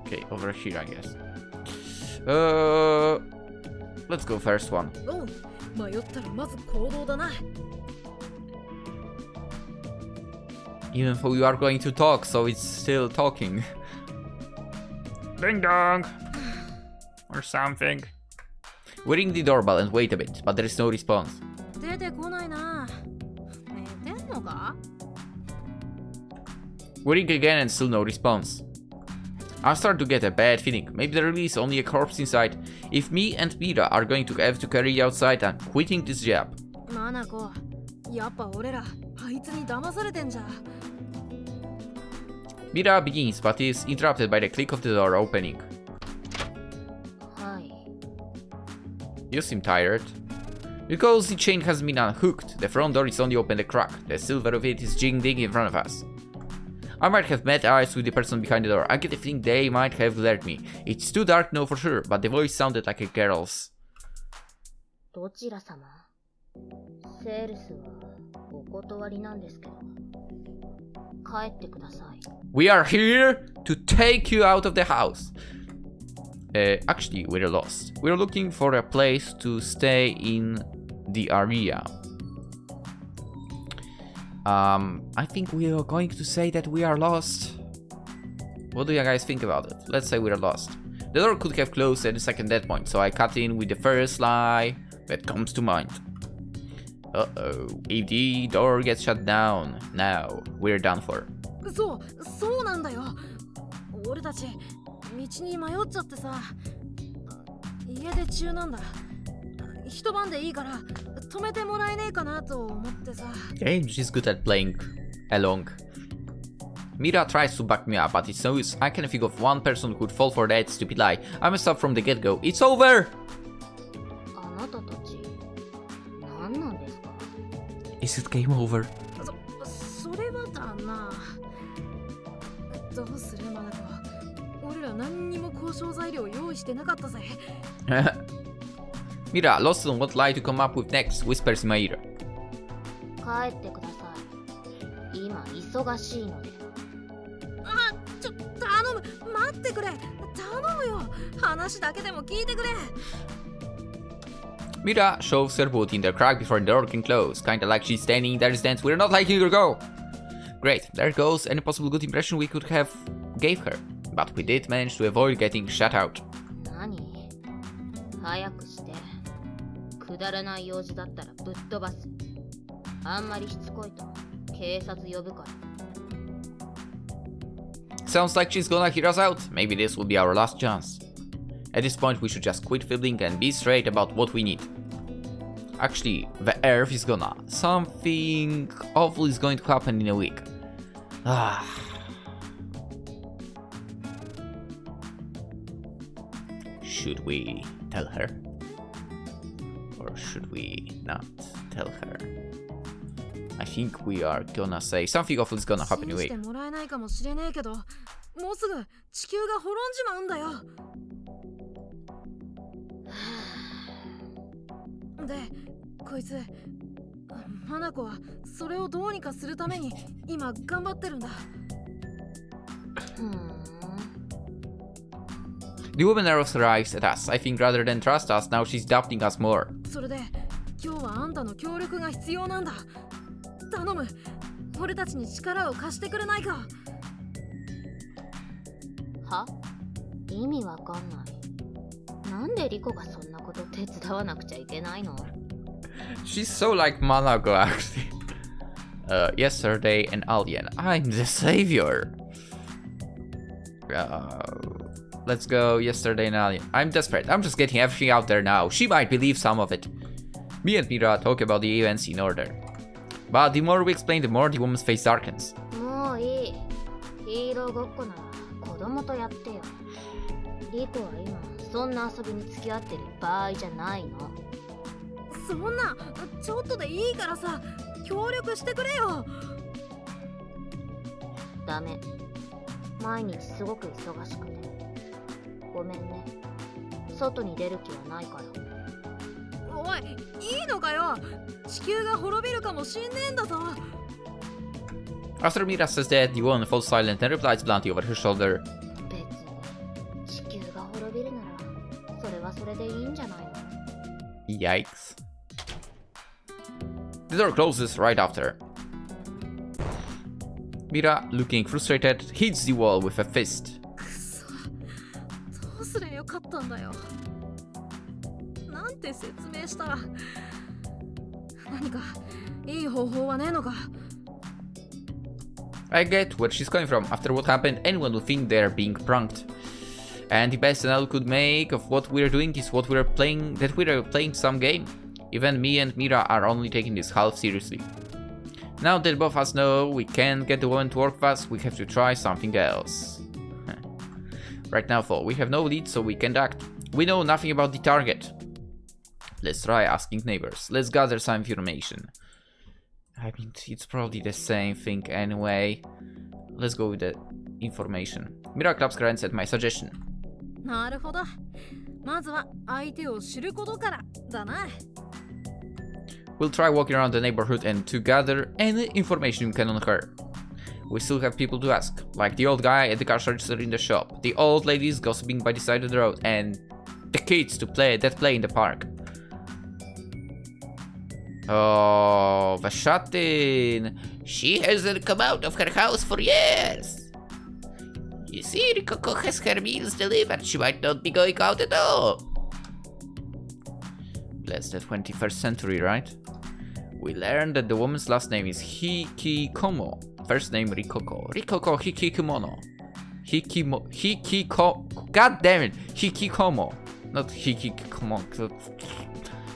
Okay, over here I guess. Let's go first one. おう、迷ったらまず行動だな。Even though you are going to talk, so it's still talking. Ding dong! Or something. We ring the doorbell and wait a bit, but there is no response. 出てこないな。寝てんのか？ We ring again and still no response. I'm starting to get a bad feeling. Maybe there is only a corpse inside. If me and Mira are going to have to carry it outside, I'm quitting this job. マナコ、やっぱ俺らあいつに騙されてんじゃ。Mira begins, but is interrupted by the click of the door opening. はい。 You seem tired. Because the chain has been unhooked, the front door is only open a crack. The silver of it is jigging in front of us. I might have met eyes with the person behind the door. I get the feeling they might have glared me. It's too dark to know for sure, but the voice sounded like a girl's. どちら様？セールスはお断りなんですけど。帰ってください。We are here to take you out of the house. Actually, we're lost. We're looking for a place to stay in the area. I think we are going to say that we are lost. What do you guys think about it? Let's say we're lost. The door could have closed at the second dead point, so I cut in with the first lie that comes to mind. Uh-oh. If the door gets shut down, now we're done for. そうなんだよ。俺たち道に迷っちゃってさ。家出中なんだ。一晩でいいから止めてもらえねえかなと思ってさ。Okay, she's good at playing along. Mira tries to back me up, but it's no use. I can think of one person who could fall for that stupid lie. I messed up from the get-go. It's over! あなたたち、何なんですか？ Is it game over? それはだな。どうするマナコ。俺ら何にも交渉材料用意してなかったぜ。Mira, lost on what lie to come up with next, whispers in my ear. 帰ってください。今忙しいので。あ、頼む。待ってくれ。頼むよ。話だけでも聞いてくれ。Mira shoves her boot in the crack before the door can close, kinda like she's standing there stands. We're not letting her go. Great, there goes any possible good impression we could have gave her. But we did manage to avoid getting shut out. 何？早くして。くだらない用事だったらぶっ飛ばす。あんまりしつこいと警察呼ぶから。Sounds like she's gonna hear us out. Maybe this will be our last chance. At this point, we should just quit fiddling and be straight about what we need. Actually, the Earth is gonna. Something awful is going to happen in a week. Should we tell her? Or should we not tell her? I think we are gonna say something awful is gonna happen in a week. 信じてもらえないかもしれねえけど、もうすぐ地球が滅んじまうんだよ。で、こいつ、マナコはそれをどうにかするために今頑張ってるんだ。The woman arrows her eyes at us. I think rather than trust us, now she's doubting us more. それで、今日はあんたの協力が必要なんだ。頼む。俺たちに力を貸してくれないか。は？意味わかんない。なんでリコがそんなこと手伝わなくちゃいけないの？ She's so like Manako actually. Yesterday an alien. I'm the savior. Let's go. Yesterday an alien. I'm desperate. I'm just getting everything out there now. She might believe some of it. Me and Mira talk about the events in order. But the more we explain, the more the woman's face darkens. もういい。ヒーローごっこなら子供とやってよ。リコは今そんな遊びに付き合ってる場合じゃないの。そんな、ちょっとでいいからさ、協力してくれよ。ダメ。毎日すごく忙しくて。ごめんね。外に出る気はないから。おい、いいのかよ。地球が滅びるかもしんねえんだぞ。After Mira says that, the woman falls silent and replies bluntly over her shoulder. 別に地球が滅びるならそれはそれでいいんじゃないの？ Yikes. The door closes right after. Mira, looking frustrated, hits the wall with a fist. くそ、どうすりゃよかったんだよ。なんて説明したら。何かいい方法はねえのか。I get where she's coming from. After what happened, anyone would think they're being pranked. And the best analogy could make of what we're doing is what we're playing, that we're playing some game. Even me and Mira are only taking this half seriously. Now that both of us know we can't get the woman to work with us, we have to try something else. Right now, though, we have no lead, so we can't act. We know nothing about the target. Let's try asking neighbors. Let's gather some information. I mean, it's probably the same thing anyway. Let's go with the information. Mira claps her hands at my suggestion. なるほど。まずは相手を知ることからだな。We'll try walking around the neighborhood and to gather any information we can on her. We still have people to ask, like the old guy at the cash register in the shop, the old ladies gossiping by the side of the road, and the kids that play in the park. Oh, the shut-in. She hasn't come out of her house for years. You see, Rikoko has her meals delivered. She might not be going out at all. Bless the 21st century, right? We learned that the woman's last name is Hikikomo. First name Rikoko. Rikoko Hikikomono. God damn it! Hikikomo. Not Hikikomo.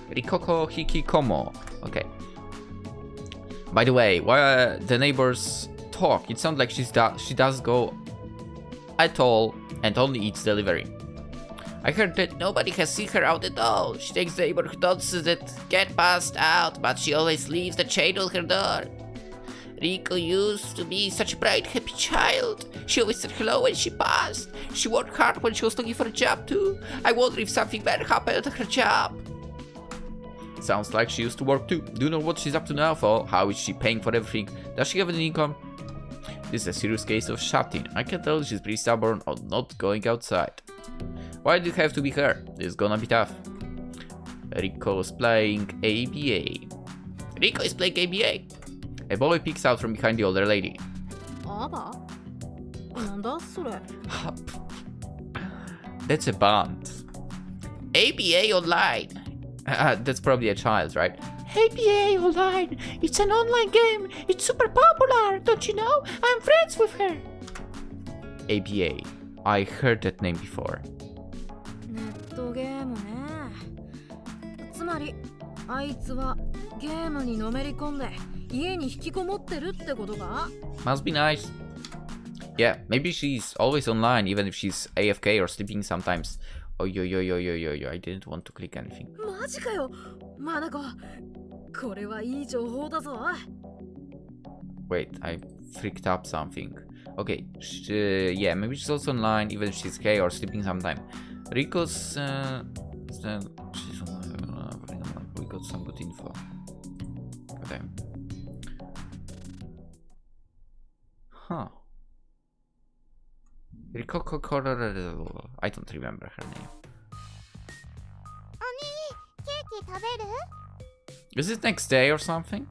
Rikoko Hikikomo. Okay. By the way, while the neighbors talk, it sounds like she does go at all and only eats delivery. I heard that nobody has seen her out at all. She takes the neighborhood notices that get passed out, but she always leaves the chain on her door. Riko used to be such a bright, happy child. She always said hello when she passed. She worked hard when she was looking for a job too. I wonder if something bad happened at her job. Sounds like she used to work too. Do you know what she's up to now, though? How is she paying for everything? Does she have an income? This is a serious case of shut-in. I can tell she's pretty stubborn on not going outside. Why did it have to be her? This is gonna be tough. Rico's playing ABA. Rico is playing ABA. A boy peeks out from behind the older lady. アバ？なんだそれ？ That's a band. ABA online. That's probably a child, right? ABA online. It's an online game. It's super popular. Don't you know? I'm friends with her. ABA. I heard that name before. ネットゲームね。つまりあいつはゲームにのめり込んで家に引きこもってるってことか？ Must be nice. Yeah, maybe she's always online even if she's AFK or sleeping sometimes. Oh, yo, I didn't want to click anything. マジかよ。マナコ。これはいい情報だぞ。 Wait, I freaked up something. Okay, yeah, maybe she's also online even if she's gay or sleeping sometime. Rico's she's online. We got some good info. Okay. Huh. Rico, I don't remember her name. お兄、ケーキ食べる？ Is it next day or something?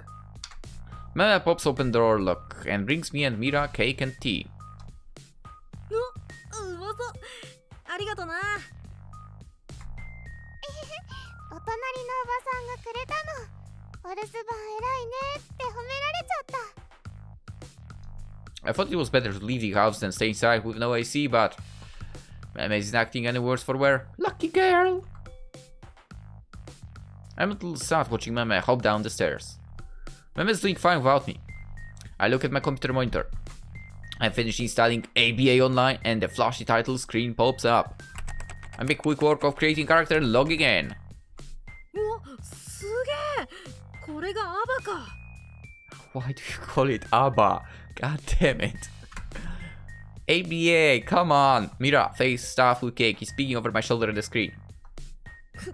Mama pops open the door lock and brings me and Mira cake and tea. うまそう。ありがとな。お隣のおばさんがくれたの。お留守番偉いねって褒められちゃった。 I thought it was better to leave the house than stay inside with no AC, but Mama isn't acting any worse for wear. Lucky girl! I'm a little sad watching Mama hop down the stairs. Mama's doing fine without me. I look at my computer monitor. I finish installing ABA online and the flashy title screen pops up. I make quick work of creating character and logging in. うわ、すげえ。これがアバか。 Why do you call it ABBA? God damn it. ABA, come on. Mira, face stuffed with cake is peeking over my shoulder at the screen. なん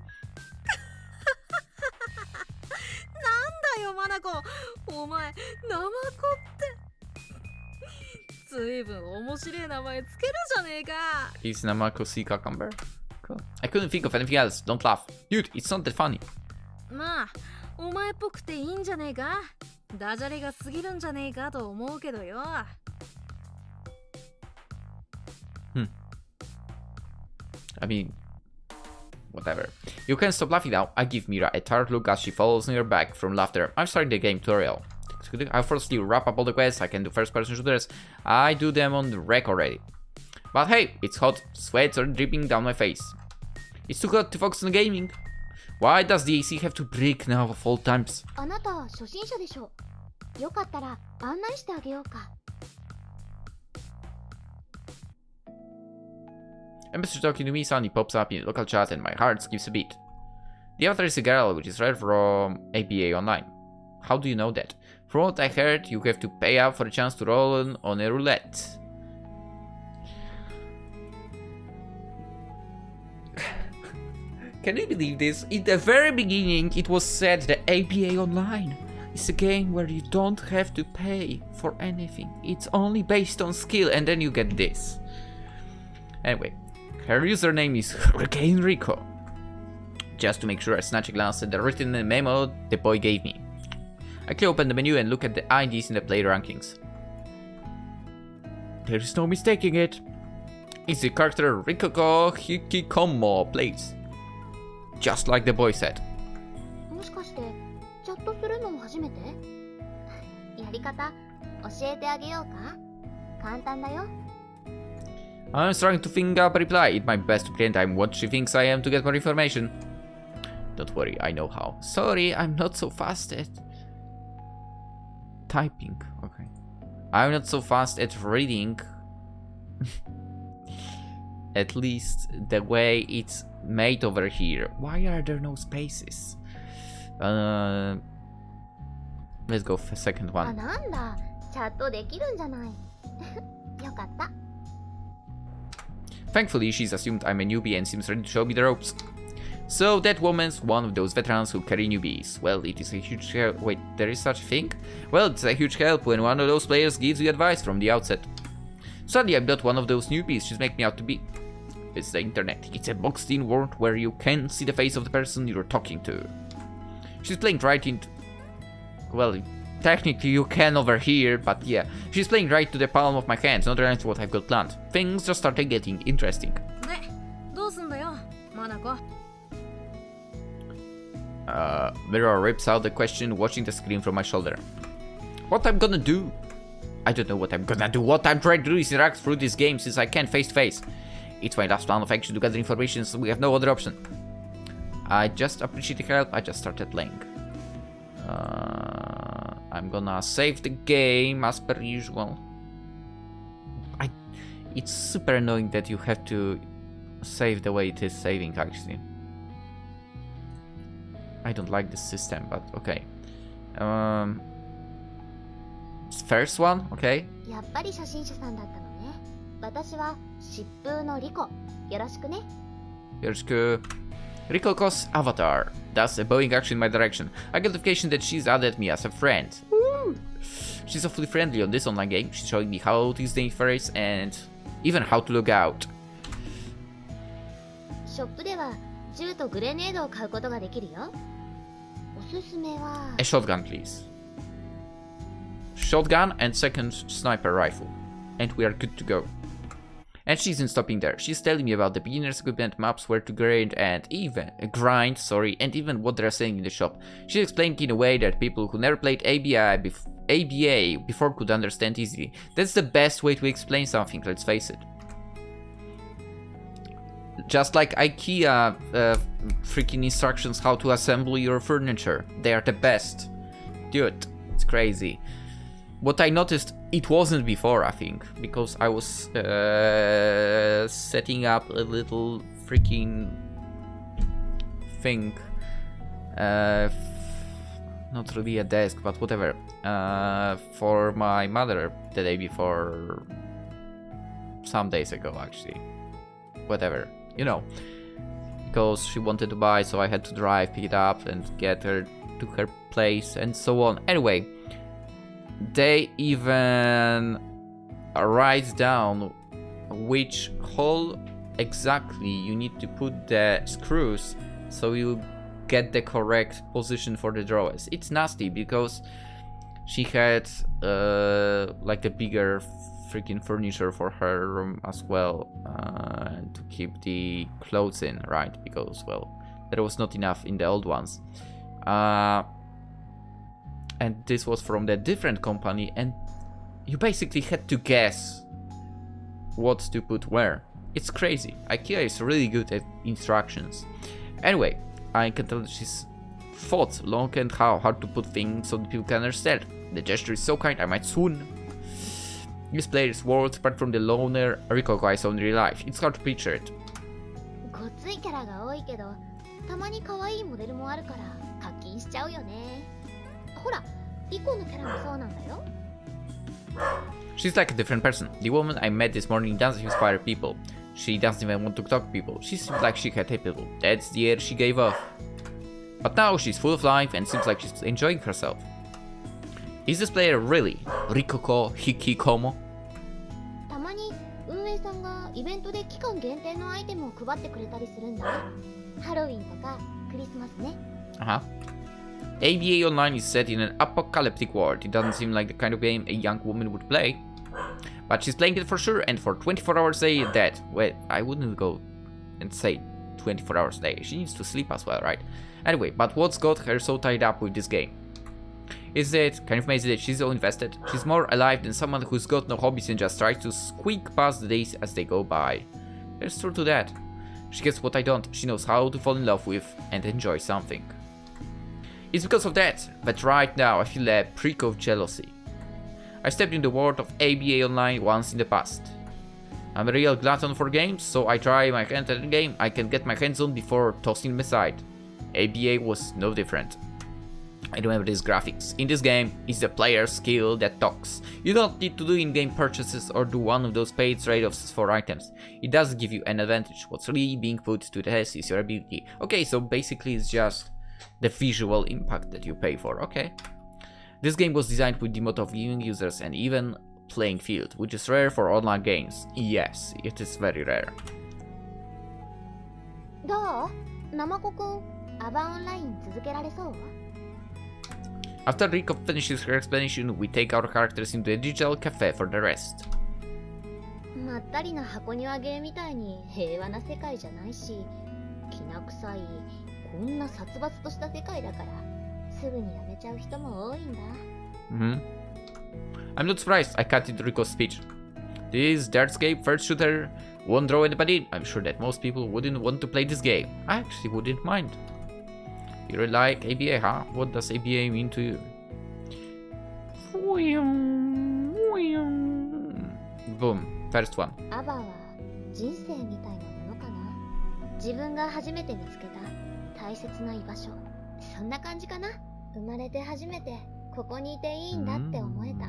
だよマナコ。お前、ナマコって。ずいぶん面白い名前つけるじゃねえか。 Is Namako sea cucumber? Cool. I couldn't think of anything else. Don't laugh. Dude, it's not that funny. まあ、お前っぽくていいんじゃねえか。ダジャレが過ぎるんじゃねえかと思うけどよ。I mean, whatever. You can stop laughing now. I give Mira a tired look as she follows me back from laughter. I'm starting the game tutorial. I firstly wrap up all the quests. I can do first person shooters. I do them on the rec already. But hey, it's hot. Sweats are dripping down my face. It's too hot to focus on gaming. Why does the AC have to break now of all times? あなた初心者でしょ。よかったら案内してあげようか。A message talking to me suddenly pops up in the local chat and my heart skips a beat. The avatar is a girl, which is read from ABA Online. How do you know that? From what I heard, you have to pay up for a chance to roll on a roulette. Can you believe this? In the very beginning, it was said that ABA Online is a game where you don't have to pay for anything. It's only based on skill, and then you get this. Anyway, her username is Hurricane Rico. Just to make sure, I snatch a glance at the written memo the boy gave me. I click open the menu and look at the IDs in the player rankings. There is no mistaking it. It's the character Rikoko Hikikomo plays. Just like the boy said. もしかしてチャットするの初めて？やり方教えてあげようか？簡単だよ。I'm trying to think up a reply. It's my best to pretend I'm what she thinks I am to get more information. Don't worry, I know how. Sorry, I'm not so fast at typing. Okay. I'm not so fast at reading. At least the way it's made over here. Why are there no spaces? Let's go for second あ、 one. なんだ。チャットできるんじゃない。よかった。 Thankfully, she's assumed I'm a newbie and seems ready to show me the ropes. So that woman's one of those veterans who carry newbies. Well, it is a huge help. Wait, there is such a thing? Well, it's a huge help when one of those players gives you advice from the outset. Sadly, I'm not one of those newbies she's making me out to be. It's the internet. It's a boxed-in world where you can see the face of the person you're talking to. She's playing right into... Well, technically you can over here, but yeah. She's playing right to the palm of my hands, not right to what I've got planned. Things just started getting interesting. で、どうすんだよ、マナコ。Mirror rips out the question, watching the screen from my shoulder. What I'm gonna do? I don't know what I'm gonna do. What I'm trying to do is interact through this game since I can't face to face. It's my last plan of action to gather information, so we have no other option. I just appreciate the help. I just started playing. I'm gonna save the game as per usual. It's super annoying that you have to save the way it is saving, actually. I don't like this system, but okay. First one, okay. やっぱり初心者さんだったのね。私は疾風のリコ。よろしくね。Yoroshiku. Rikoko's avatar. That's a bowing action in my direction. I get notification that she's added me as a friend. Woo! She's awfully friendly on this online game. She's showing me how to use the interface and even how to log out. ショップでは銃とグレネードを買うことができるよ。おすすめは A shotgun, please. Shotgun and second sniper rifle. And we are good to go. And she isn't stopping there. She's telling me about the beginner's equipment, maps, where to grind, and even what they're selling in the shop. She's explaining in a way that people who never played ABA before could understand easily. That's the best way to explain something, let's face it. Just like IKEA freaking instructions how to assemble your furniture. They are the best. Dude, it's crazy. What I noticed, it wasn't before, I think, because I was setting up a little freaking thing. Not really a desk, but whatever. For my mother the day before. Some days ago, actually. Whatever, you know. Because she wanted to buy, so I had to drive, pick it up, and get her to her place, and so on. Anyway. They even write down which hole exactly you need to put the screws so you get the correct position for the drawers. It's nasty because she had like the bigger freaking furniture for her room as well to keep the clothes in, right? Because, well, there was not enough in the old ones. And this was from the different company, and you basically had to guess what to put where. It's crazy. IKEA is really good at instructions. Anyway, I can tell that she's thought long and how to put things so that people can understand. The gesture is so kind, I might swoon. This player's world, apart from the loner Rikoko I saw in real life. It's hard to picture it. ごっついキャラが多いけど、たまに可愛いモデルもあるから課金しちゃうよね。ほら、リコのキャラもそうなんだよ。She's like a different person. The woman I met this morning doesn't inspire people. She doesn't even want to talk to people. She seems like she had people. That's the air she gave off. But now she's full of life and seems like she's enjoying herself. Is this player really Rikoko Hikikomo? たまに運営さんがイベントで期間限定のアイテムを配ってくれたりするんだ。ハロウィンとかクリスマスね。ABA Online is set in an apocalyptic world. It doesn't seem like the kind of game a young woman would play. But she's playing it for sure, and for 24 hours a day, that... Wait, I wouldn't go and say 24 hours a day. She needs to sleep as well, right? Anyway, but what's got her so tied up with this game? Is it kind of amazing that she's so invested? She's more alive than someone who's got no hobbies and just tries to squeak past the days as they go by. There's truth to that. She gets what I don't. She knows how to fall in love with and enjoy something. It's because of that right now I feel a prick of jealousy. I stepped in the world of ABA Online once in the past. I'm a real glutton for games, so I try my hand at a game I can get my hands on before tossing them aside. ABA was no different. I remember these graphics. In this game, it's the player's skill that talks. You don't need to do in-game purchases or do one of those paid trade-offs for items. It doesn't give you an advantage. What's really being put to the test is your ability. Okay, so basically it's just the visual impact that you pay for. Okay. This game was designed with the motto of giving users an even playing field, which is rare for online games. Yes, it is very rare. どう？ナマコくん、アバオンライン続けられそう？ After Rico finishes her explanation, we take our characters into a digital cafe for the rest. まったりな箱庭ゲーみたいに平和な世界じゃないし、きな臭いこんな殺伐とした世界だからすぐにやめちゃう人も多いんだ。I'm not surprised I cut into Rico's speech. This Dartscape first shooter won't draw anybody. I'm sure that most people wouldn't want to play this game. I actually wouldn't mind. You really like ABA, huh? What does ABA mean to you? Boom. First one. アバは人生みたいなものかな。自分が初めて見つけた大切な居場所。そんな感じかな。生まれて初めてここにいていいんだって思えた。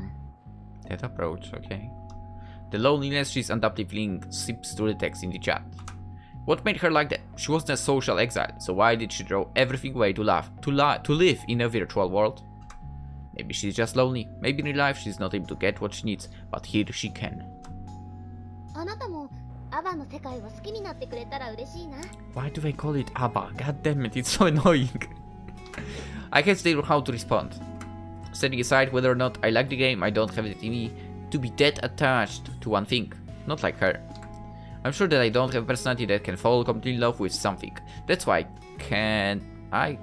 That approach, okay. The loneliness she's undoubtedly feeling seeps through the text in the chat. What made her like that? She wasn't a social exile, so why did she throw everything away to live in a virtual world? Maybe she's just lonely. Maybe in real life she's not able to get what she needs, but here she can. あなたもアバの世界を好きになってくれたら嬉しいな。 Why do they call it ABBA? God damn it, it's so annoying. I can't tell how to respond. Setting aside whether or not I like the game, I don't have it in me to be that attached to one thing. Not like her. I'm sure that I don't have a personality that can fall completely in love with something. That's why I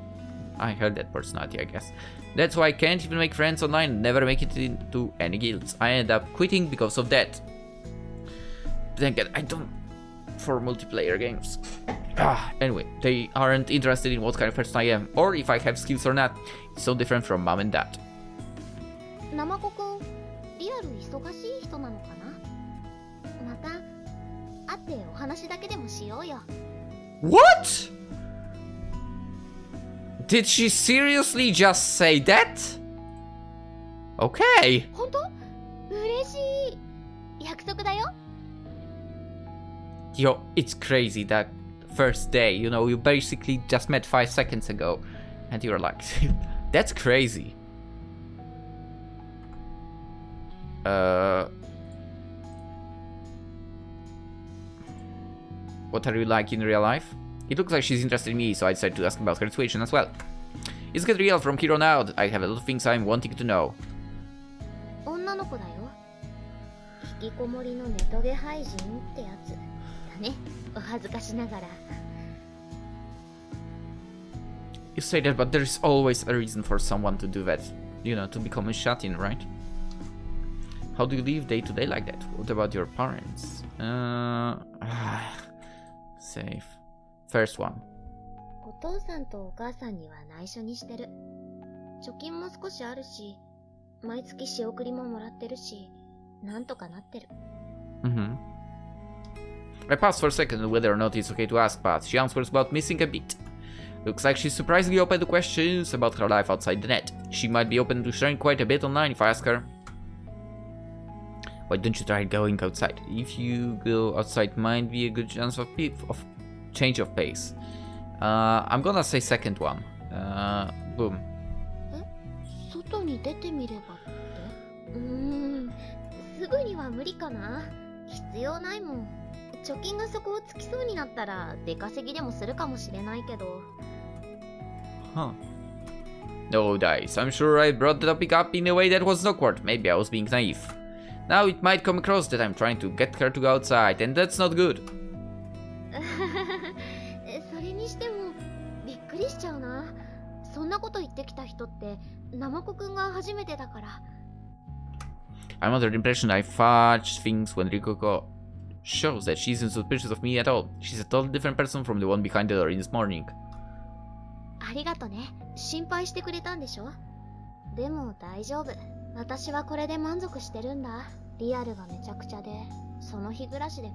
heard that personality, I guess. That's why I can't even make friends online and never make it into any guilds. I end up quitting because of that. Then again, I don't for multiplayer games. Anyway, they aren't interested in what kind of person I am or if I have skills or not. It's so different from mom and dad. ナマコくん、リアル忙しい人なのかな。また会ってお話だけでもしようよ。 What? Did she seriously just say that? Okay. 本当？嬉しい。約束だよ。 Yo, it's crazy that first day, you know, you basically just met 5 seconds ago and you're like, that's crazy. What are you like in real life? It looks like she's interested in me, so I decided to ask about her situation as well. It's get real from here on out. I have a lot of things I'm wanting to know. 女の子だよ。引きこもりのネトゲ廃人ってやつだね。お恥ずかしながら。You say that, but there's always a reason for someone to do that. You know, to become a shut-in, right? How do you live day to day like that? What about your parents? Safe. First one. お父さんとお母さんには内緒にしてる。貯金も少しあるし、毎月仕送りももらってるし、なんとかなってる。I paused for a second whether or not it's okay to ask, but she answers about missing a bit. Looks like she's surprisingly open to questions about her life outside the net. She might be open to sharing quite a bit online if I ask her. Why don't you try going outside? If you go outside, might be a good chance of change of pace. I'm gonna say second one. Boom. 外に出てみればってすぐには無理かな。必要ないもん。貯金がそこをつきそうになったら出稼ぎでもするかもしれないけど。Huh. No dice. I'm sure I brought the topic up in a way that was awkward. Maybe I was being naive. Now it might come across that I'm trying to get her to go outside, and that's not good. それにしてもびっくりしちゃうな。そんなこと言ってきた人ってナマコくんが初めてだから。I'm under the impression I fudge things when Rikoko shows that she isn't suspicious of me at all. She's a totally different person from the one behind the door in this morning. ありがとね。心配してくれたんでしょ。でも大丈夫。私はこれで満足してるんだ。リアルがめちゃくちゃで、その日暮らしでも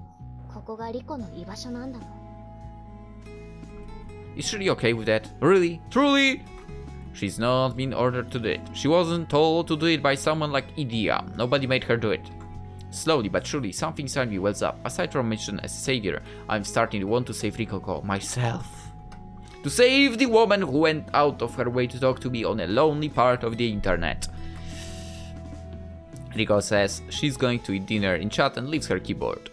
ここがリコの居場所なんだもん。Is she okay with that? Really? Truly? She's not been ordered to do it. She wasn't told to do it by someone like Idia. Nobody made her do it. Slowly but surely, something inside me wells up. Aside from mission as a savior, I'm starting to want to save Rikoko myself. To save the woman who went out of her way to talk to me on a lonely part of the internet. Riko says she's going to eat dinner in chat and leaves her keyboard.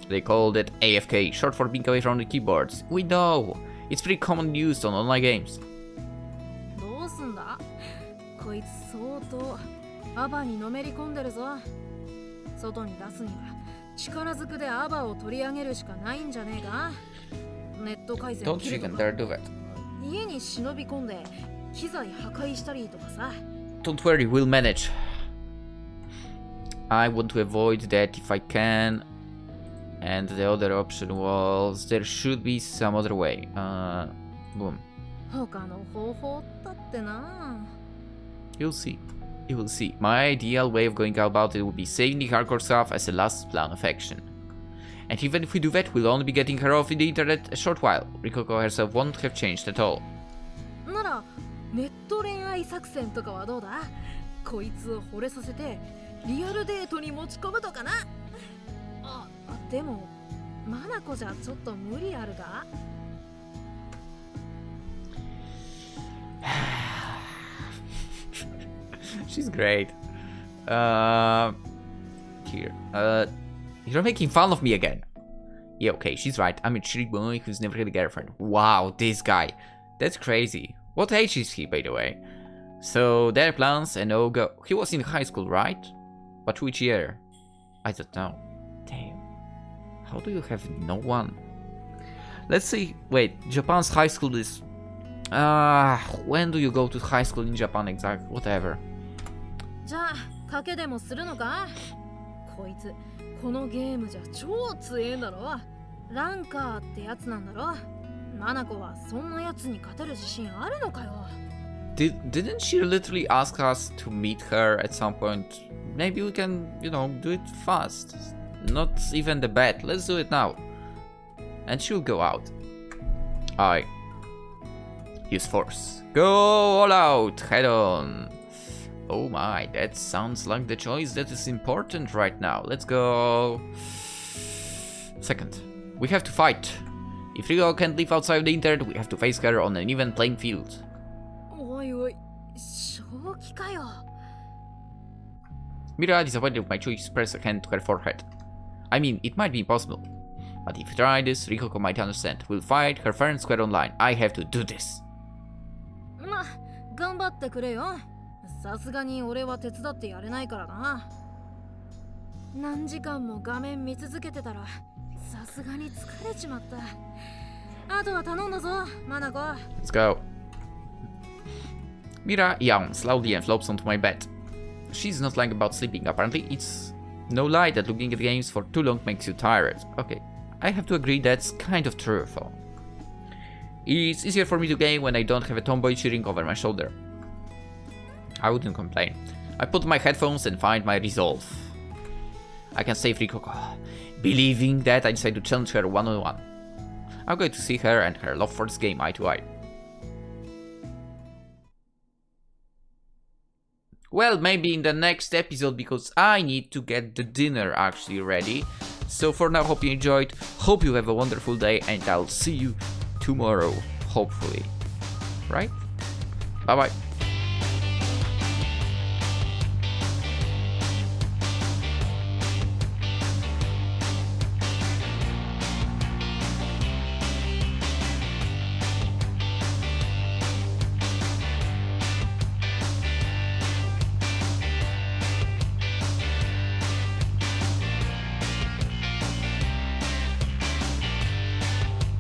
They called it AFK, short for being away from the keyboards. We know. It's pretty commonly used on online games. どうすんだ？こいつ相当アバにのめり込んでるぞ。外に出すには力ずくでアバを取り上げるしかないんじゃねえか？ネット回線を切るとか。Don't you even dare do that. 家に忍び込んで機材破壊したりとかさ。Don't worry, we'll manage. I want to avoid that if I can. And the other option was there should be some other way. Boom. 他の方法だってな。You'll see. You will see. My ideal way of going about it would be saving the hardcore stuff as a last plan of action. And even if we do that, we'll only be getting her off in the internet a short while. Rikoko herself won't have changed at all. なら、ネット恋愛作戦とかはどうだ？こいつを惚れさせてリアルデートに持ち込むとかな。でもマナコじゃちょっと無理あるが。She's great. Here. You're making fun of me again. Yeah, okay, she's right. I'm a chilly boy who's never had a girlfriend. Wow, this guy. That's crazy. What age is he, by the way? So, their plans and no-go. He was in high school, right? But which year? I don't know. Damn. How do you have no one? Let's see. Wait, Japan's high school is... when do you go to high school in Japan exactly? Whatever. じゃあ、賭けでもするのか？こいつ、このゲームじゃ超強えんだろ？ランカーってやつなんだろ？マナコはそんなやつに勝てる自信あるのかよ？ Didn't she literally ask us to meet her at some point? Maybe we can, you know, do it fast. Not even the bet. Let's do it now. And she'll go out. I use force. Go all out. Head on. Oh my, that sounds like the choice that is important right now. Let's go. Second. We have to fight. If Ryo can't live outside the internet, we have to face her on an even playing field. おいおい、正気かよ。Mira, disappointed with my choice, pressed a hand to her forehead. I mean, it might be impossible. But if we try this, Rikoko might understand. We'll fight her fair and square online. I have to do this. ま、頑張ってくれよ。さすがに俺は手伝ってやれないからな。何時間も画面見続けてたら、さすがに疲れちまった。あとは頼んだぞ、マナコ。Let's go. Mira yawns loudly and flops onto my bed. She's not lying about sleeping, apparently. It's No lie that looking at games for too long makes you tired. Okay, I have to agree that's kind of true though. It's easier for me to game when I don't have a tomboy cheering over my shoulder. I wouldn't complain. I put my headphones and find my resolve. I can save Rikoko. Believing that, I decide to challenge her one-on-one. I'm going to see her and her love for this game eye to eye. Well, maybe in the next episode, because I need to get the dinner actually ready. So for now, hope you enjoyed, hope you have a wonderful day, and I'll see you tomorrow, hopefully. Right? Bye bye.